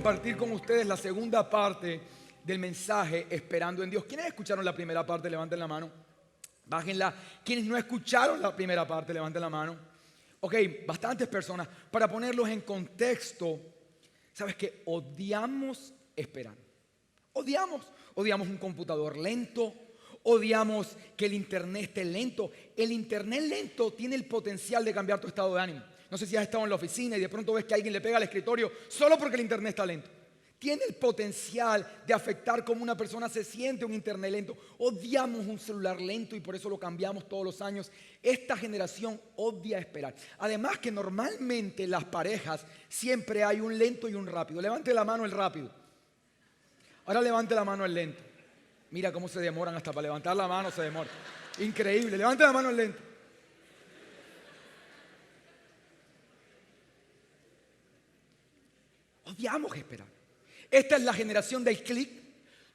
compartir con ustedes la segunda parte del mensaje Esperando en Dios. ¿Quiénes escucharon la primera parte? Levanten la mano. Bájenla. ¿Quiénes no escucharon la primera parte? Levanten la mano. Ok, bastantes personas. Para ponerlos en contexto, ¿sabes qué? Odiamos esperar. Odiamos un computador lento. Odiamos que el internet esté lento. El internet lento tiene el potencial de cambiar tu estado de ánimo. No sé si has estado en la oficina y de pronto ves que alguien le pega al escritorio solo porque el internet está lento. Tiene el potencial de afectar cómo una persona se siente un internet lento. Odiamos un celular lento y por eso lo cambiamos todos los años. Esta generación odia esperar. Además que normalmente las parejas siempre hay un lento y un rápido. Levante la mano el rápido. Ahora levante la mano el lento. Mira cómo se demoran hasta para levantar la mano, se demora. Increíble. Levante la mano el lento. Odiamos esperar. Esta es la generación del clic.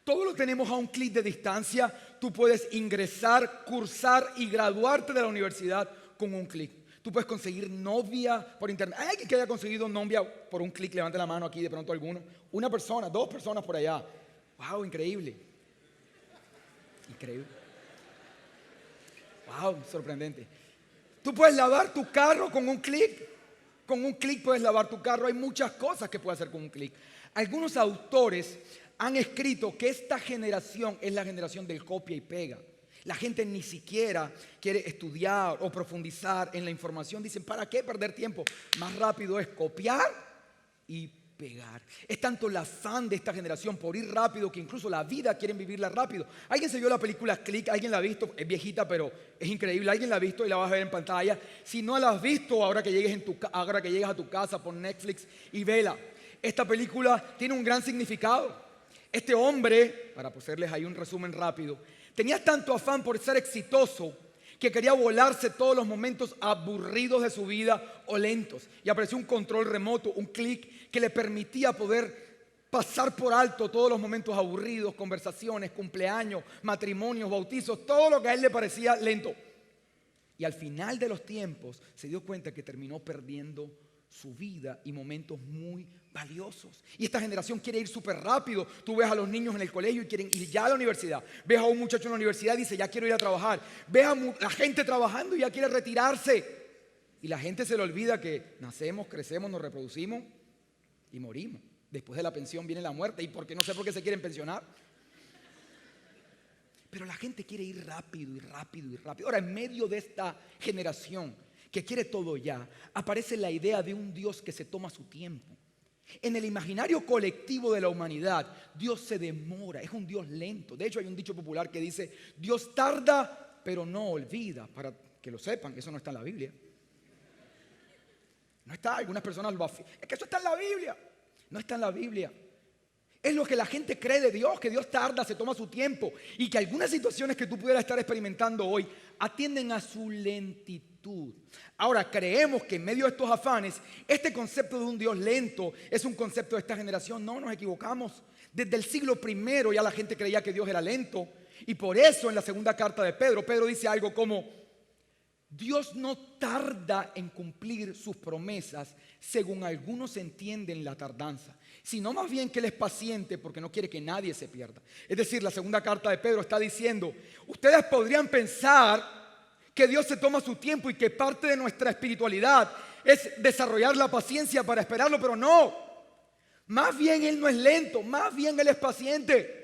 Todo lo tenemos a un clic de distancia. Tú puedes ingresar, cursar y graduarte de la universidad con un clic. Tú puedes conseguir novia por internet. ¿Hay alguien que haya conseguido novia por un clic? Levante la mano aquí de pronto alguno. Una persona, 2 personas por allá. ¡Wow! Increíble. Increíble. ¡Wow! Sorprendente. Tú puedes lavar tu carro con un clic. Con un clic puedes lavar tu carro. Hay muchas cosas que puedes hacer con un clic. Algunos autores han escrito que esta generación es la generación del copia y pega. La gente ni siquiera quiere estudiar o profundizar en la información. Dicen, ¿para qué perder tiempo? Más rápido es copiar y pegar. Es tanto el afán de esta generación por ir rápido que incluso la vida quieren vivirla rápido. ¿Alguien se vio la película Click? ¿Alguien la ha visto? Es viejita, pero es increíble. ¿Alguien la ha visto y la vas a ver en pantalla? Si no la has visto, ahora que llegues a tu casa, pon Netflix y vela. Esta película tiene un gran significado. Este hombre, para hacerles ahí un resumen rápido, tenía tanto afán por ser exitoso que quería volarse todos los momentos aburridos de su vida o lentos. Y apareció un control remoto, un clic que le permitía poder pasar por alto todos los momentos aburridos, conversaciones, cumpleaños, matrimonios, bautizos, todo lo que a él le parecía lento. Y al final de los tiempos se dio cuenta que terminó perdiendo su vida y momentos muy valiosos. Y esta generación quiere ir súper rápido. Tú ves a los niños en el colegio y quieren ir ya a la universidad. Ves a un muchacho en la universidad y dice, ya quiero ir a trabajar. Ves a la gente trabajando y ya quiere retirarse. Y la gente se le olvida que nacemos, crecemos, nos reproducimos y morimos. Después de la pensión viene la muerte. ¿Y por qué? No sé por qué se quieren pensionar. Pero la gente quiere ir rápido y rápido y rápido. Ahora, en medio de esta generación que quiere todo ya, aparece la idea de un Dios que se toma su tiempo. En el imaginario colectivo de la humanidad, Dios se demora, es un Dios lento. De hecho, hay un dicho popular que dice, Dios tarda, pero no olvida. Para que lo sepan, eso no está en la Biblia. No está, algunas personas lo afirman. Es que eso está en la Biblia. No está en la Biblia. Es lo que la gente cree de Dios, que Dios tarda, se toma su tiempo y que algunas situaciones que tú pudieras estar experimentando hoy atienden a su lentitud. Ahora, creemos que en medio de estos afanes, este concepto de un Dios lento es un concepto de esta generación. No, nos equivocamos. Desde el siglo I ya la gente creía que Dios era lento y por eso en la segunda carta de Pedro dice algo como: Dios no tarda en cumplir sus promesas, según algunos entienden la tardanza, sino más bien que Él es paciente porque no quiere que nadie se pierda. Es decir, la segunda carta de Pedro está diciendo, ustedes podrían pensar que Dios se toma su tiempo y que parte de nuestra espiritualidad es desarrollar la paciencia para esperarlo, pero no. Más bien Él no es lento, más bien Él es paciente.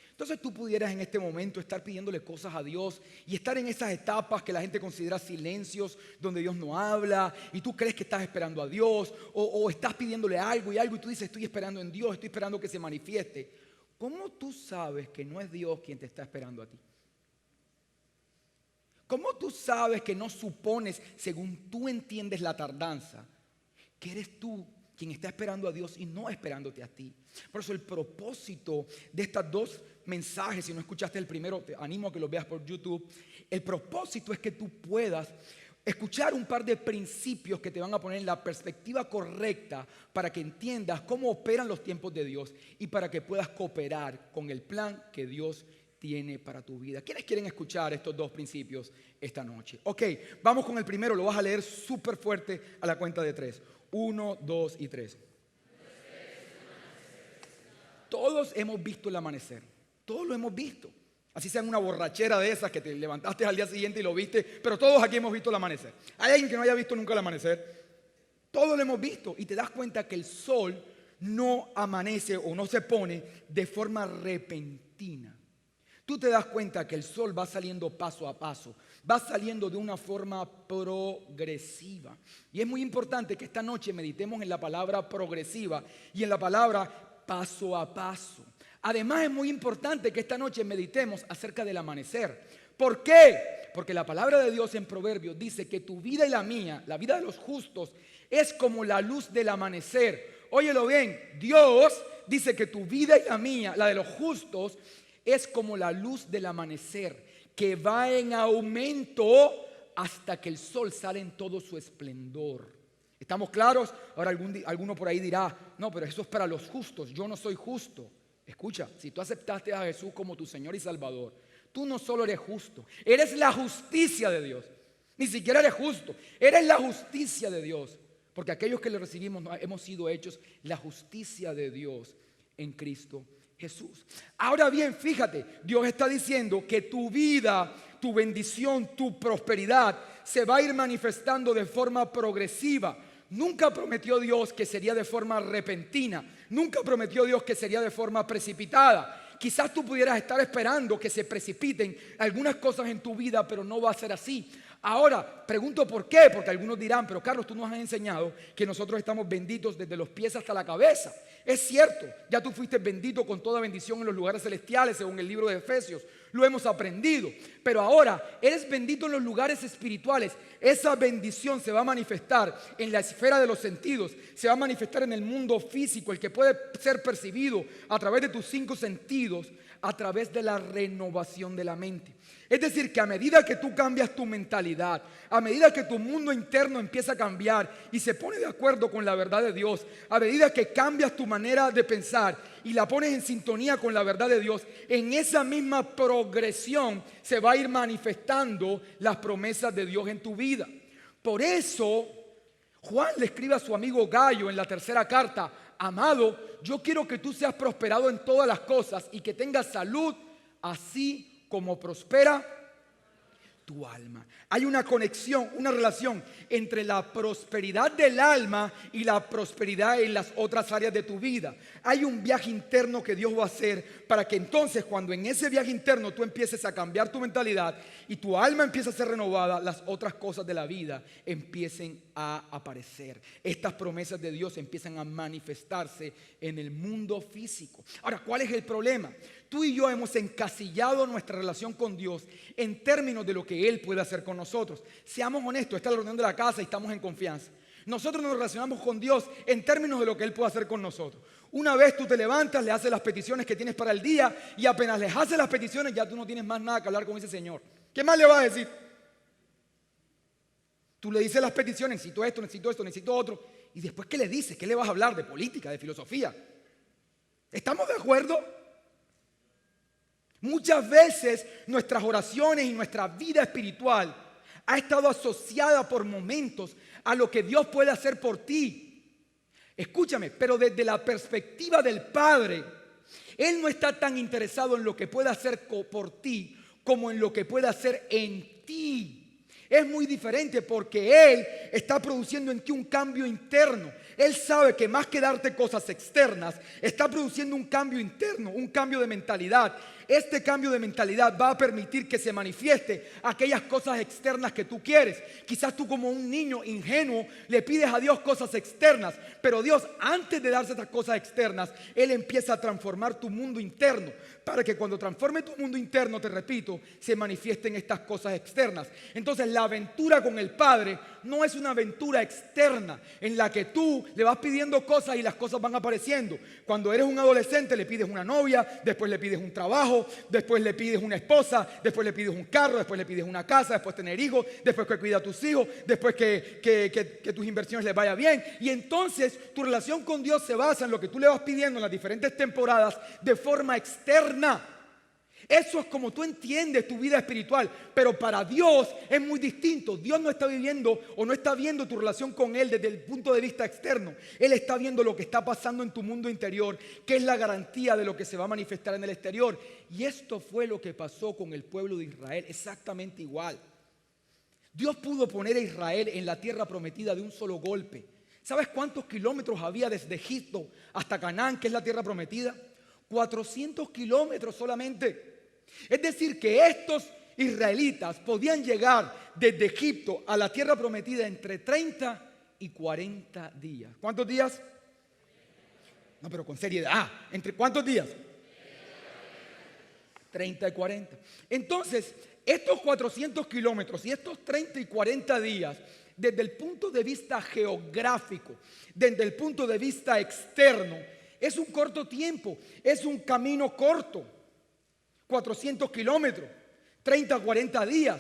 Entonces tú pudieras en este momento estar pidiéndole cosas a Dios y estar en esas etapas que la gente considera silencios, donde Dios no habla y tú crees que estás esperando a Dios o estás pidiéndole algo y tú dices, estoy esperando en Dios, estoy esperando que se manifieste. ¿Cómo tú sabes que no es Dios quien te está esperando a ti? ¿Cómo tú sabes que no supones, según tú entiendes la tardanza, que eres tú quien está esperando a Dios y no esperándote a ti? Por eso el propósito de estos dos mensajes, si no escuchaste el primero, te animo a que lo veas por YouTube. El propósito es que tú puedas escuchar un par de principios que te van a poner en la perspectiva correcta para que entiendas cómo operan los tiempos de Dios y para que puedas cooperar con el plan que Dios tiene para tu vida. ¿Quiénes quieren escuchar estos dos principios esta noche? Ok, vamos con el primero, lo vas a leer súper fuerte a la cuenta de 3. 1, 2 y 3. todos hemos visto el amanecer. Todos lo hemos visto. Así sea en una borrachera de esas que te levantaste al día siguiente y lo viste, pero todos aquí hemos visto el amanecer. ¿Hay alguien que no haya visto nunca el amanecer? Todos lo hemos visto y te das cuenta que el sol no amanece o no se pone de forma repentina. Tú te das cuenta que el sol va saliendo paso a paso, va saliendo de una forma progresiva. Y es muy importante que esta noche meditemos en la palabra progresiva y en la palabra paso a paso. Además es muy importante que esta noche meditemos acerca del amanecer. ¿Por qué? Porque la palabra de Dios en Proverbios dice que tu vida y la mía, la vida de los justos, es como la luz del amanecer. Óyelo bien, Dios dice que tu vida y la mía, la de los justos, es como la luz del amanecer, que va en aumento hasta que el sol sale en todo su esplendor. ¿Estamos claros? Ahora alguno por ahí dirá, no, pero eso es para los justos, yo no soy justo. Escucha, si tú aceptaste a Jesús como tu Señor y Salvador, tú no solo eres justo, eres la justicia de Dios. Ni siquiera eres justo, eres la justicia de Dios. Porque aquellos que le recibimos hemos sido hechos la justicia de Dios en Cristo Jesús. Ahora bien, fíjate, Dios está diciendo que tu vida, tu bendición, tu prosperidad se va a ir manifestando de forma progresiva. Nunca prometió Dios que sería de forma repentina. Nunca prometió Dios que sería de forma precipitada. Quizás tú pudieras estar esperando que se precipiten algunas cosas en tu vida, pero no va a ser así. Ahora, pregunto por qué, porque algunos dirán, pero Carlos, tú nos has enseñado que nosotros estamos benditos desde los pies hasta la cabeza. Es cierto, ya tú fuiste bendito con toda bendición en los lugares celestiales, según el libro de Efesios. Lo hemos aprendido. Pero ahora eres bendito en los lugares espirituales. Esa bendición se va a manifestar en la esfera de los sentidos. Se va a manifestar en el mundo físico, el que puede ser percibido a través de tus 5 sentidos, a través de la renovación de la mente. Es decir, que a medida que tú cambias tu mentalidad, a medida que tu mundo interno empieza a cambiar y se pone de acuerdo con la verdad de Dios, a medida que cambias tu manera de pensar y la pones en sintonía con la verdad de Dios, en esa misma progresión se va a ir manifestando las promesas de Dios en tu vida. Por eso, Juan le escribe a su amigo Gallo en la 3ª carta: amado, yo quiero que tú seas prosperado en todas las cosas y que tengas salud, así como prospera tu alma. Hay una conexión, una relación entre la prosperidad del alma y la prosperidad en las otras áreas de tu vida. Hay un viaje interno que Dios va a hacer para que entonces, cuando en ese viaje interno tú empieces a cambiar tu mentalidad y tu alma empieza a ser renovada, las otras cosas de la vida empiecen a aparecer. Estas promesas de Dios empiezan a manifestarse en el mundo físico. Ahora, ¿cuál es el problema? Tú y yo hemos encasillado nuestra relación con Dios en términos de lo que Él puede hacer con nosotros. Seamos honestos, esta es la reunión de la casa y estamos en confianza. Nosotros nos relacionamos con Dios en términos de lo que Él puede hacer con nosotros. Una vez tú te levantas, le haces las peticiones que tienes para el día y apenas les haces las peticiones ya tú no tienes más nada que hablar con ese Señor. ¿Qué más le vas a decir? Tú le dices las peticiones, necesito esto, necesito otro. Y después, ¿qué le dices? ¿Qué le vas a hablar? De política, de filosofía. ¿Estamos de acuerdo? Muchas veces nuestras oraciones y nuestra vida espiritual ha estado asociada por momentos a lo que Dios puede hacer por ti. Escúchame, pero desde la perspectiva del Padre, Él no está tan interesado en lo que puede hacer por ti como en lo que puede hacer en ti. Es muy diferente porque Él está produciendo en ti un cambio interno. Él sabe que más que darte cosas externas, está produciendo un cambio interno, un cambio de mentalidad. Este cambio de mentalidad va a permitir que se manifieste aquellas cosas externas que tú quieres. Quizás tú, como un niño ingenuo, le pides a Dios cosas externas, pero Dios, antes de darse estas cosas externas, Él empieza a transformar tu mundo interno, para que cuando transforme tu mundo interno, te repito, se manifiesten estas cosas externas. Entonces, la aventura con el Padre no es una aventura externa en la que tú le vas pidiendo cosas y las cosas van apareciendo. Cuando eres un adolescente le pides una novia, después le pides un trabajo, después le pides una esposa, después le pides un carro, después le pides una casa, después tener hijos, después que cuida a tus hijos, después que tus inversiones les vaya bien. Y entonces tu relación con Dios se basa en lo que tú le vas pidiendo en las diferentes temporadas de forma externa. Eso es como tú entiendes tu vida espiritual, pero para Dios es muy distinto. Dios no está viviendo o no está viendo tu relación con Él desde el punto de vista externo. Él está viendo lo que está pasando en tu mundo interior, que es la garantía de lo que se va a manifestar en el exterior. Y esto fue lo que pasó con el pueblo de Israel, exactamente igual. Dios pudo poner a Israel en la tierra prometida de un solo golpe. ¿Sabes cuántos kilómetros había desde Egipto hasta Canaán, que es la tierra prometida? 400 kilómetros solamente. Es decir, que estos israelitas podían llegar desde Egipto a la tierra prometida entre 30 y 40 días. ¿Cuántos días? No, pero con seriedad. ¿Entre cuántos días? 30 y 40. Entonces, estos 400 kilómetros y estos 30 y 40 días, desde el punto de vista geográfico, desde el punto de vista externo, es un corto tiempo, es un camino corto. 400 kilómetros, 30 a 40 días.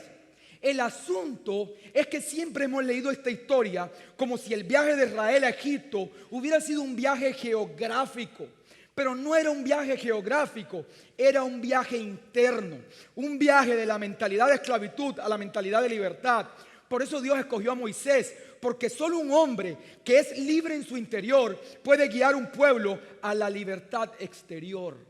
El asunto es que siempre hemos leído esta historia como si el viaje de Israel a Egipto hubiera sido un viaje geográfico. Pero no era un viaje geográfico, era un viaje interno. Un viaje de la mentalidad de esclavitud a la mentalidad de libertad. Por eso Dios escogió a Moisés, porque solo un hombre que es libre en su interior puede guiar un pueblo a la libertad exterior.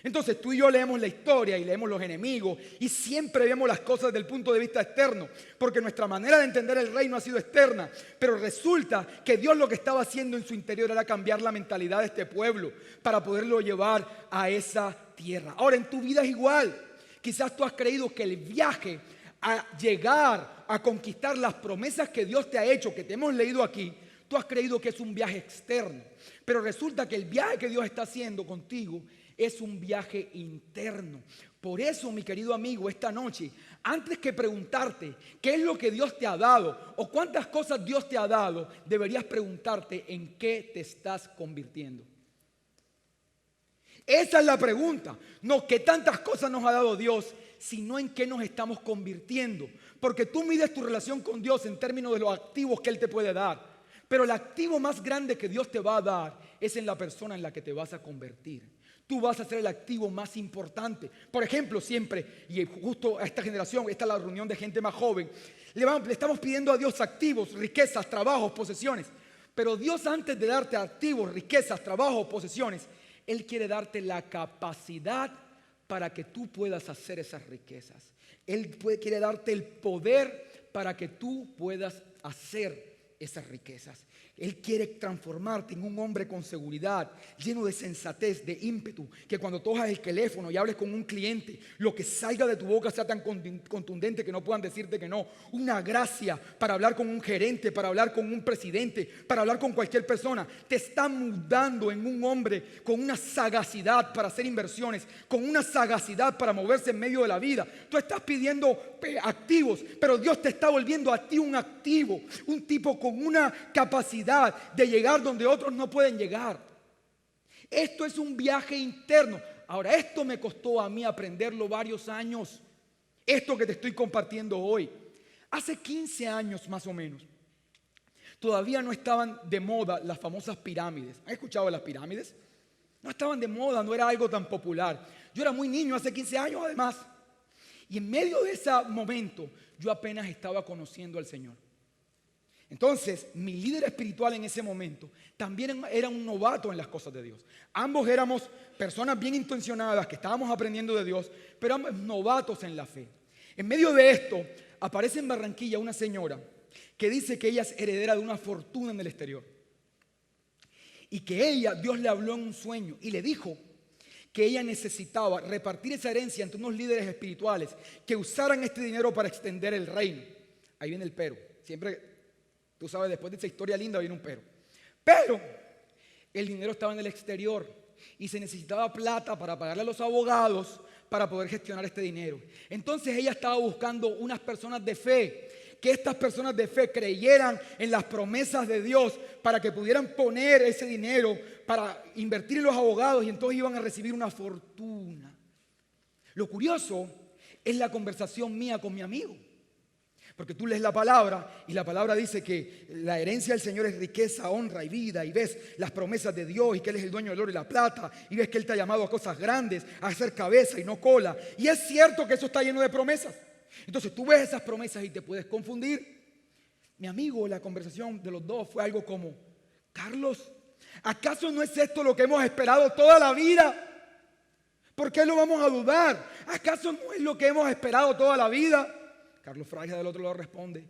Entonces tú y yo leemos la historia y leemos los enemigos y siempre vemos las cosas desde el punto de vista externo, porque nuestra manera de entender el reino ha sido externa, pero resulta que Dios lo que estaba haciendo en su interior era cambiar la mentalidad de este pueblo para poderlo llevar a esa tierra. Ahora en tu vida es igual. Quizás tú has creído que el viaje a llegar a conquistar las promesas que Dios te ha hecho, que te hemos leído aquí, tú has creído que es un viaje externo, pero resulta que el viaje que Dios está haciendo contigo es un viaje interno. Por eso, mi querido amigo, esta noche, antes que preguntarte qué es lo que Dios te ha dado o cuántas cosas Dios te ha dado, deberías preguntarte en qué te estás convirtiendo. Esa es la pregunta. No qué tantas cosas nos ha dado Dios, sino en qué nos estamos convirtiendo. Porque tú mides tu relación con Dios en términos de los activos que Él te puede dar. Pero el activo más grande que Dios te va a dar es en la persona en la que te vas a convertir. Tú vas a ser el activo más importante. Por ejemplo, siempre, y justo a esta generación, esta es la reunión de gente más joven, le estamos pidiendo a Dios activos, riquezas, trabajos, posesiones. Pero Dios, antes de darte activos, riquezas, trabajos, posesiones, Él quiere darte la capacidad para que tú puedas hacer esas riquezas. Él quiere darte el poder para que tú puedas hacer esas riquezas. Él quiere transformarte en un hombre con seguridad, lleno de sensatez, de ímpetu, que cuando tojas el teléfono y hables con un cliente, lo que salga de tu boca sea tan contundente que no puedan decirte que no. Una gracia para hablar con un gerente, para hablar con un presidente, para hablar con cualquier persona. Te está mudando en un hombre con una sagacidad para hacer inversiones, con una sagacidad para moverse en medio de la vida. Tú estás pidiendo activos, pero Dios te está volviendo a ti un activo, un tipo con una capacidad de llegar donde otros no pueden llegar. Esto es un viaje interno. Ahora, esto me costó a mí aprenderlo varios años. Esto que te estoy compartiendo hoy. Hace 15 años más o menos, todavía no estaban de moda las famosas pirámides. ¿Han escuchado de las pirámides? No estaban de moda, no era algo tan popular. Yo era muy niño, hace 15 años además. Y en medio de ese momento, yo apenas estaba conociendo al Señor. Entonces, mi líder espiritual en ese momento también era un novato en las cosas de Dios. Ambos éramos personas bien intencionadas que estábamos aprendiendo de Dios, pero ambos novatos en la fe. En medio de esto, aparece en Barranquilla una señora que dice que ella es heredera de una fortuna en el exterior. Y que Dios le habló en un sueño y le dijo que ella necesitaba repartir esa herencia entre unos líderes espirituales que usaran este dinero para extender el reino. Ahí viene el pero. Siempre... Tú sabes, después de esa historia linda viene un pero. Pero el dinero estaba en el exterior y se necesitaba plata para pagarle a los abogados para poder gestionar este dinero. Entonces ella estaba buscando unas personas de fe, que estas personas de fe creyeran en las promesas de Dios para que pudieran poner ese dinero para invertir en los abogados y entonces iban a recibir una fortuna. Lo curioso es la conversación mía con mi amigo. Porque tú lees la palabra y la palabra dice que la herencia del Señor es riqueza, honra y vida. Y ves las promesas de Dios y que Él es el dueño del oro y la plata. Y ves que Él te ha llamado a cosas grandes, a ser cabeza y no cola. Y es cierto que eso está lleno de promesas. Entonces tú ves esas promesas y te puedes confundir. Mi amigo, la conversación de los dos fue algo como: Carlos, ¿acaso no es esto lo que hemos esperado toda la vida? ¿Por qué lo vamos a dudar? ¿Acaso no es lo que hemos esperado toda la vida? Carlos Fraga del otro lado responde: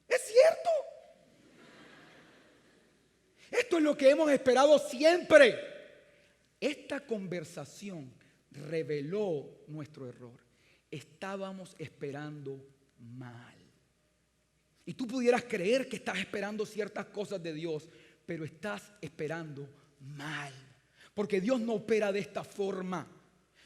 es cierto. Esto es lo que hemos esperado siempre. Esta conversación reveló nuestro error. Estábamos esperando mal. Y tú pudieras creer que estás esperando ciertas cosas de Dios, pero estás esperando mal. Porque Dios no opera de esta forma.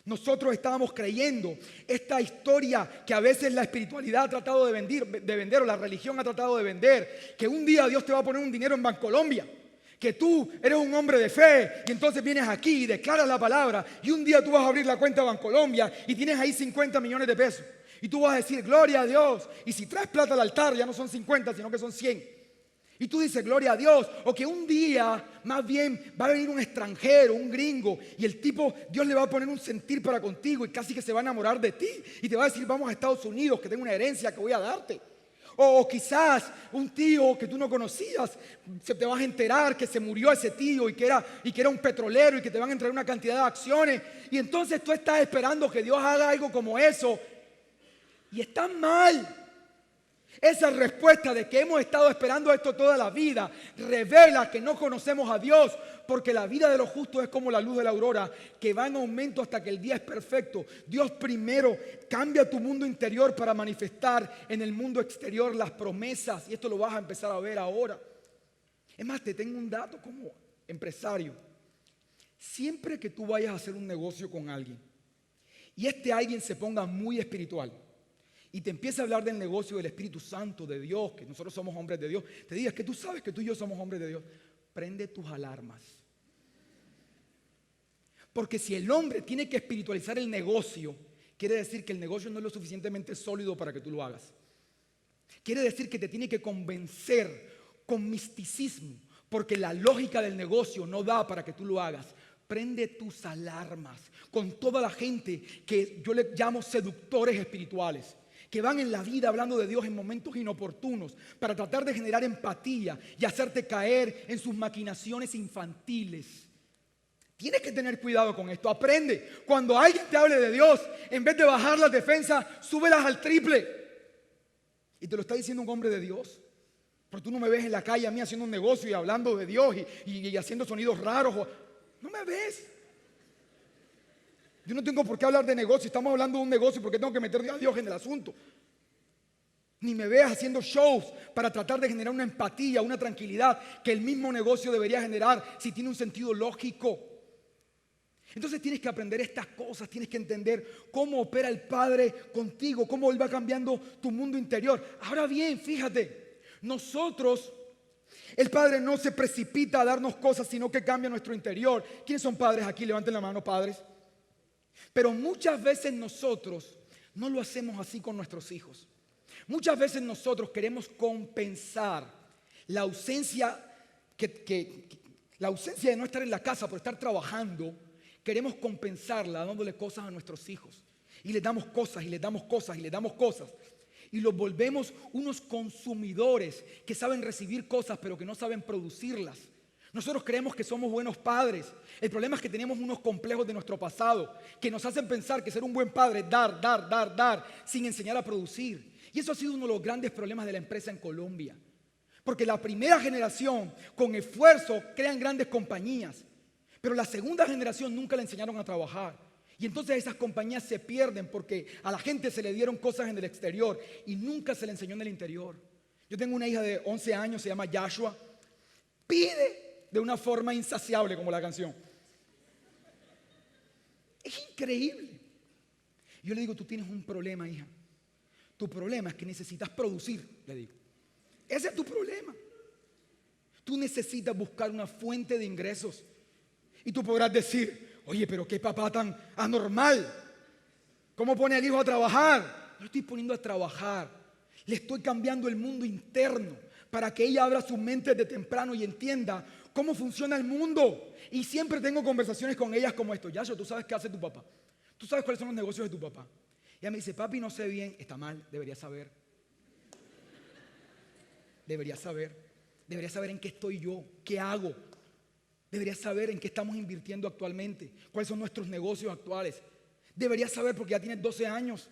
Nosotros estábamos creyendo esta historia que a veces la espiritualidad ha tratado de vender o la religión ha tratado de vender, que un día Dios te va a poner un dinero en Bancolombia, que tú eres un hombre de fe y entonces vienes aquí y declaras la palabra y un día tú vas a abrir la cuenta de Bancolombia y tienes ahí 50 millones de pesos y tú vas a decir gloria a Dios, y si traes plata al altar ya no son 50 sino que son 100. Y tú dices gloria a Dios. O que un día más bien va a venir un extranjero, un gringo, y el tipo, Dios le va a poner un sentir para contigo y casi que se va a enamorar de ti y te va a decir vamos a Estados Unidos que tengo una herencia que voy a darte. O quizás un tío que tú no conocías, te vas a enterar que se murió ese tío y que era un petrolero y que te van a entregar una cantidad de acciones. Y entonces tú estás esperando que Dios haga algo como eso y estás mal. Esa respuesta de que hemos estado esperando esto toda la vida revela que no conocemos a Dios, porque la vida de los justos es como la luz de la aurora que va en aumento hasta que el día es perfecto. Dios primero cambia tu mundo interior para manifestar en el mundo exterior las promesas, y esto lo vas a empezar a ver ahora. Es más, te tengo un dato como empresario. Siempre que tú vayas a hacer un negocio con alguien y este alguien se ponga muy espiritual y te empieza a hablar del negocio del Espíritu Santo, de Dios, que nosotros somos hombres de Dios, te digas que tú sabes que tú y yo somos hombres de Dios, prende tus alarmas. Porque si el hombre tiene que espiritualizar el negocio, quiere decir que el negocio no es lo suficientemente sólido para que tú lo hagas. Quiere decir que te tiene que convencer con misticismo, porque la lógica del negocio no da para que tú lo hagas. Prende tus alarmas con toda la gente que yo le llamo seductores espirituales, que van en la vida hablando de Dios en momentos inoportunos para tratar de generar empatía y hacerte caer en sus maquinaciones infantiles. Tienes que tener cuidado con esto. Aprende. Cuando alguien te hable de Dios, en vez de bajar las defensas, súbelas al triple. Y te lo está diciendo un hombre de Dios. Pero tú no me ves en la calle a mí haciendo un negocio y hablando de Dios y haciendo sonidos raros. No me ves. Yo no tengo por qué hablar de negocio. Estamos hablando de un negocio porque tengo que meter a Dios en el asunto. Ni me veas haciendo shows para tratar de generar una empatía, una tranquilidad que el mismo negocio debería generar si tiene un sentido lógico. Entonces tienes que aprender estas cosas, tienes que entender cómo opera el Padre contigo, cómo Él va cambiando tu mundo interior. Ahora bien, fíjate, el Padre no se precipita a darnos cosas, sino que cambia nuestro interior. ¿Quiénes son padres aquí? Levanten la mano, padres. Pero muchas veces nosotros no lo hacemos así con nuestros hijos. Muchas veces nosotros queremos compensar la ausencia de no estar en la casa por estar trabajando. Queremos compensarla dándole cosas a nuestros hijos. Y les damos cosas, y les damos cosas, y les damos cosas. Y los volvemos unos consumidores que saben recibir cosas pero que no saben producirlas. Nosotros creemos que somos buenos padres. El problema es que tenemos unos complejos de nuestro pasado que nos hacen pensar que ser un buen padre es dar, sin enseñar a producir. Y eso ha sido uno de los grandes problemas de la empresa en Colombia. Porque la primera generación, con esfuerzo, crean grandes compañías. Pero la segunda generación nunca le enseñaron a trabajar. Y entonces esas compañías se pierden porque a la gente se le dieron cosas en el exterior y nunca se le enseñó en el interior. Yo tengo una hija de 11 años, se llama Joshua. Pide de una forma insaciable, como la canción. Es increíble. Yo le digo, tú tienes un problema, hija. Tu problema es que necesitas producir, le digo. Ese es tu problema. Tú necesitas buscar una fuente de ingresos. Y tú podrás decir, oye, pero qué papá tan anormal. ¿Cómo pone al hijo a trabajar? Yo lo estoy poniendo a trabajar. Le estoy cambiando el mundo interno para que ella abra su mente de temprano y entienda cómo funciona el mundo. Y siempre tengo conversaciones con ellas como esto. Yasho, ¿tú sabes qué hace tu papá? ¿Tú sabes cuáles son los negocios de tu papá? Ella me dice, papi, no sé bien. Está mal, debería saber. Debería saber. Debería saber en qué estoy yo, qué hago. Debería saber en qué estamos invirtiendo actualmente, cuáles son nuestros negocios actuales. Debería saber porque ya tienes 12 años.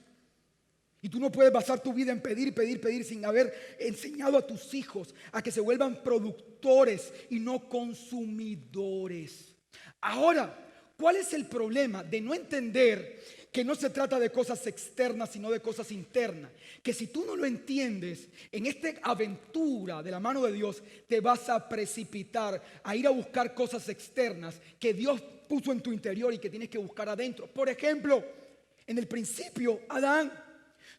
Y tú no puedes basar tu vida en pedir, pedir, pedir sin haber enseñado a tus hijos a que se vuelvan productores y no consumidores. Ahora, ¿cuál es el problema de no entender que no se trata de cosas externas sino de cosas internas? Que si tú no lo entiendes, en esta aventura de la mano de Dios te vas a precipitar a ir a buscar cosas externas que Dios puso en tu interior y que tienes que buscar adentro. Por ejemplo, en el principio, Adán,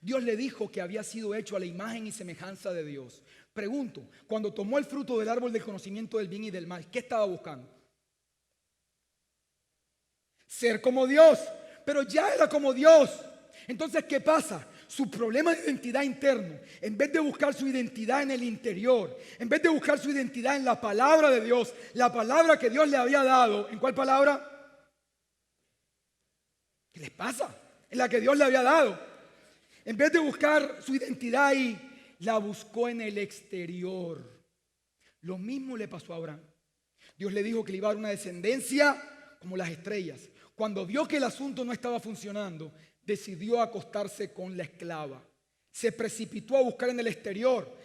Dios le dijo que había sido hecho a la imagen y semejanza de Dios. Pregunto, cuando tomó el fruto del árbol del conocimiento del bien y del mal, ¿qué estaba buscando? Ser como Dios, pero ya era como Dios. Entonces, ¿qué pasa? Su problema de identidad interno, en vez de buscar su identidad en el interior, en vez de buscar su identidad en la palabra de Dios, la palabra que Dios le había dado, ¿en cuál palabra? ¿Qué les pasa? En la que Dios le había dado. En vez de buscar su identidad ahí, la buscó en el exterior. Lo mismo le pasó a Abraham. Dios le dijo que le iba a dar una descendencia como las estrellas. Cuando vio que el asunto no estaba funcionando, decidió acostarse con la esclava. Se precipitó a buscar en el exterior.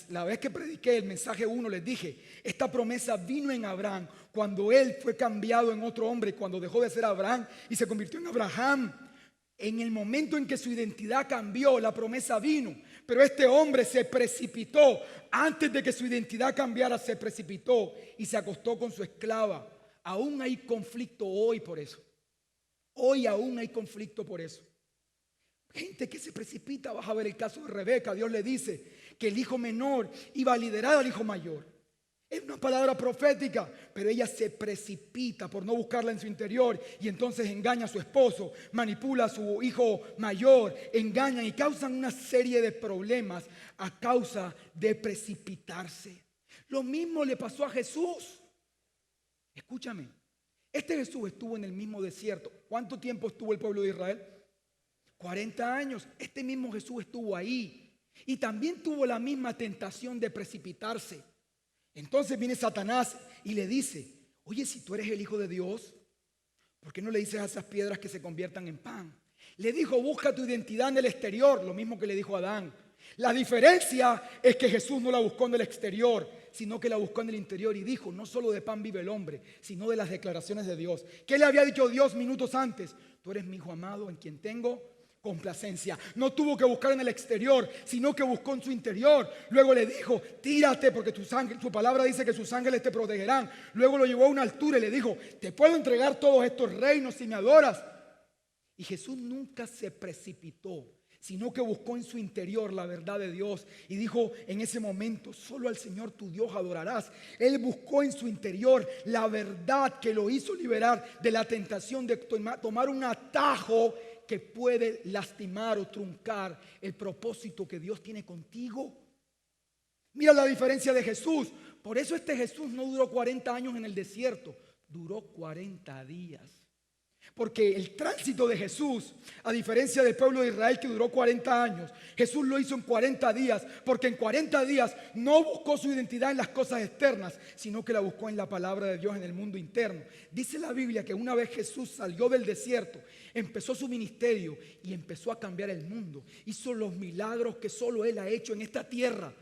La vez que prediqué el mensaje 1 les dije, esta promesa vino en Abraham cuando él fue cambiado en otro hombre, cuando dejó de ser Abraham y se convirtió en Abraham. En el momento en que su identidad cambió, la promesa vino. Pero este hombre se precipitó. Antes de que su identidad cambiara, se precipitó y se acostó con su esclava. Aún hay conflicto hoy por eso. Hoy aún hay conflicto por eso. Gente que se precipita. Vas a ver el caso de Rebeca. Dios le dice que el hijo menor iba a liderar al hijo mayor. Es una palabra profética, pero ella se precipita por no buscarla en su interior y entonces engaña a su esposo, manipula a su hijo mayor, engañan y causan una serie de problemas a causa de precipitarse. Lo mismo le pasó a Jesús. Escúchame, este Jesús estuvo en el mismo desierto. ¿Cuánto tiempo estuvo el pueblo de Israel? 40 años. Este mismo Jesús estuvo ahí y también tuvo la misma tentación de precipitarse. Entonces viene Satanás y le dice, oye, si tú eres el Hijo de Dios, ¿por qué no le dices a esas piedras que se conviertan en pan? Le dijo, busca tu identidad en el exterior, lo mismo que le dijo a Adán. La diferencia es que Jesús no la buscó en el exterior, sino que la buscó en el interior y dijo, no solo de pan vive el hombre, sino de las declaraciones de Dios. ¿Qué le había dicho Dios minutos antes? Tú eres mi hijo amado en quien tengo complacencia. No tuvo que buscar en el exterior, sino que buscó en su interior. Luego le dijo, tírate porque tu palabra dice que sus ángeles te protegerán. Luego lo llevó a una altura y le dijo, te puedo entregar todos estos reinos si me adoras. Y Jesús nunca se precipitó, sino que buscó en su interior la verdad de Dios y dijo en ese momento, solo al Señor tu Dios adorarás. Él buscó en su interior la verdad que lo hizo liberar de la tentación de tomar un atajo que puede lastimar o truncar el propósito que Dios tiene contigo. Mira la diferencia de Jesús. Por eso este Jesús no duró 40 años en el desierto, duró 40 días. Porque el tránsito de Jesús, a diferencia del pueblo de Israel que duró 40 años, Jesús lo hizo en 40 días, porque en 40 días no buscó su identidad en las cosas externas, sino que la buscó en la palabra de Dios en el mundo interno. Dice la Biblia que una vez Jesús salió del desierto, empezó su ministerio y empezó a cambiar el mundo. Hizo los milagros que solo Él ha hecho en esta tierra.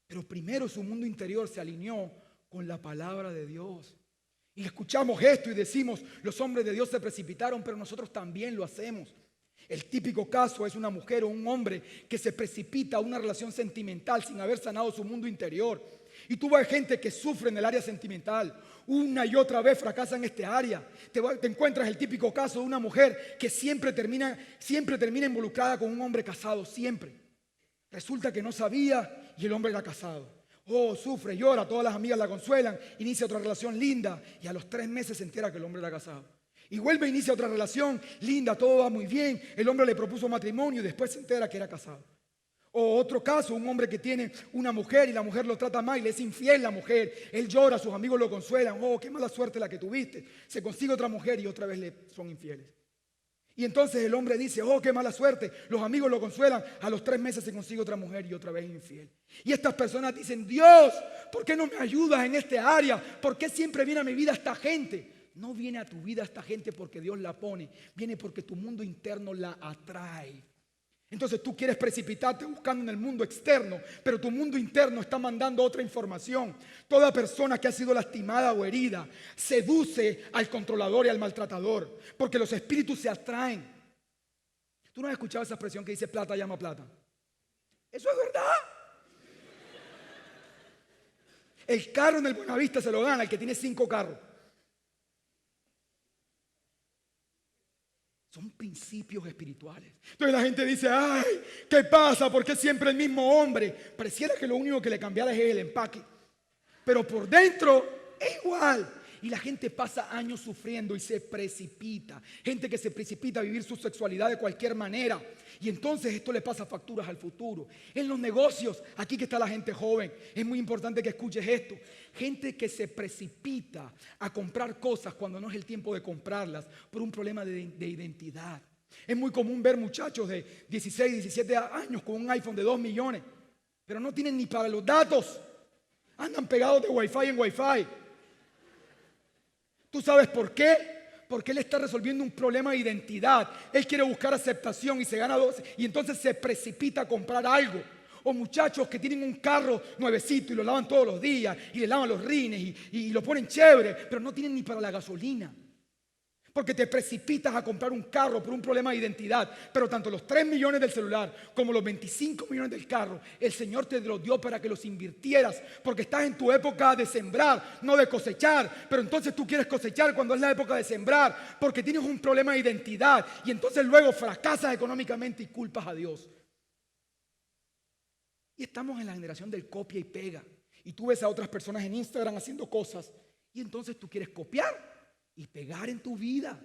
Pero primero su mundo interior se alineó con la palabra de Dios. Y escuchamos esto y decimos, los hombres de Dios se precipitaron, pero nosotros también lo hacemos. El típico caso es una mujer o un hombre que se precipita a una relación sentimental sin haber sanado su mundo interior. Y tú ves gente que sufre en el área sentimental, una y otra vez fracasa en este área. Te encuentras el típico caso de una mujer que siempre termina involucrada con un hombre casado, siempre. Resulta que no sabía y el hombre era casado. Oh, sufre, llora, todas las amigas la consuelan, inicia otra relación linda y a los 3 meses se entera que el hombre era casado. Y vuelve e inicia otra relación linda, todo va muy bien, el hombre le propuso matrimonio y después se entera que era casado. O otro caso, un hombre que tiene una mujer y la mujer lo trata mal y le es infiel la mujer. Él llora, sus amigos lo consuelan. Oh, qué mala suerte la que tuviste. Se consigue otra mujer y otra vez le son infieles. Y entonces el hombre dice, oh, qué mala suerte. Los amigos lo consuelan. A los 3 meses se consigue otra mujer y otra vez infiel. Y estas personas dicen, Dios, ¿por qué no me ayudas en este área? ¿Por qué siempre viene a mi vida esta gente? No viene a tu vida esta gente porque Dios la pone. Viene porque tu mundo interno la atrae. Entonces tú quieres precipitarte buscando en el mundo externo, pero tu mundo interno está mandando otra información. Toda persona que ha sido lastimada o herida seduce al controlador y al maltratador, porque los espíritus se atraen. ¿Tú no has escuchado esa expresión que dice plata llama plata? Eso es verdad. El carro en el Buenavista se lo gana el que tiene 5 carros. Son principios espirituales. Entonces la gente dice, ay, ¿qué pasa? ¿Por qué siempre el mismo hombre? Pareciera que lo único que le cambiara es el empaque. Pero por dentro es igual. Y la gente pasa años sufriendo y se precipita. Gente que se precipita a vivir su sexualidad de cualquier manera. Y entonces esto le pasa facturas al futuro. En los negocios, aquí que está la gente joven, es muy importante que escuches esto. Gente que se precipita a comprar cosas cuando no es el tiempo de comprarlas por un problema de identidad. Es muy común ver muchachos de 16, 17 años con un iPhone de 2 millones, pero no tienen ni para los datos. Andan pegados de Wi-Fi en Wi-Fi. ¿Tú sabes por qué? Porque él está resolviendo un problema de identidad. Él quiere buscar aceptación y se gana 12 y entonces se precipita a comprar algo. O muchachos que tienen un carro nuevecito y lo lavan todos los días y le lavan los rines y lo ponen chévere, pero no tienen ni para la gasolina. Porque te precipitas a comprar un carro por un problema de identidad. Pero tanto los 3 millones del celular como los 25 millones del carro, el Señor te los dio para que los invirtieras. Porque estás en tu época de sembrar, no de cosechar. Pero entonces tú quieres cosechar cuando es la época de sembrar. Porque tienes un problema de identidad. Y entonces luego fracasas económicamente y culpas a Dios. Y estamos en la generación del copia y pega. Y tú ves a otras personas en Instagram haciendo cosas. Y entonces tú quieres copiar y pegar en tu vida.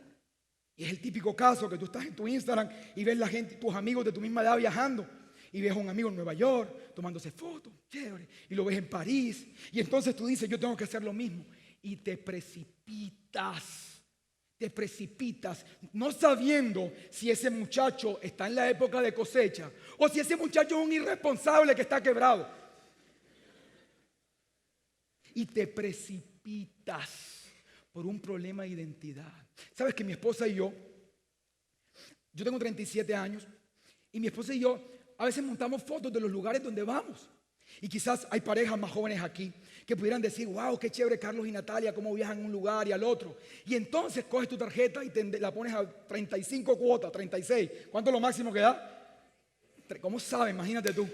Y es el típico caso que tú estás en tu Instagram y ves la gente, tus amigos de tu misma edad viajando. Y ves a un amigo en Nueva York tomándose fotos, chévere. Y lo ves en París. Y entonces tú dices, yo tengo que hacer lo mismo. Y te precipitas. Te precipitas, no sabiendo si ese muchacho está en la época de cosecha o si ese muchacho es un irresponsable que está quebrado. Y te precipitas por un problema de identidad. Sabes que mi esposa y yo tengo 37 años y mi esposa y yo a veces montamos fotos de los lugares donde vamos. Y quizás hay parejas más jóvenes aquí que pudieran decir, wow, qué chévere Carlos y Natalia, cómo viajan a un lugar y al otro. Y entonces coges tu tarjeta y la pones a 35 cuotas, 36. ¿Cuánto es lo máximo que da? ¿Cómo sabes? Imagínate tú.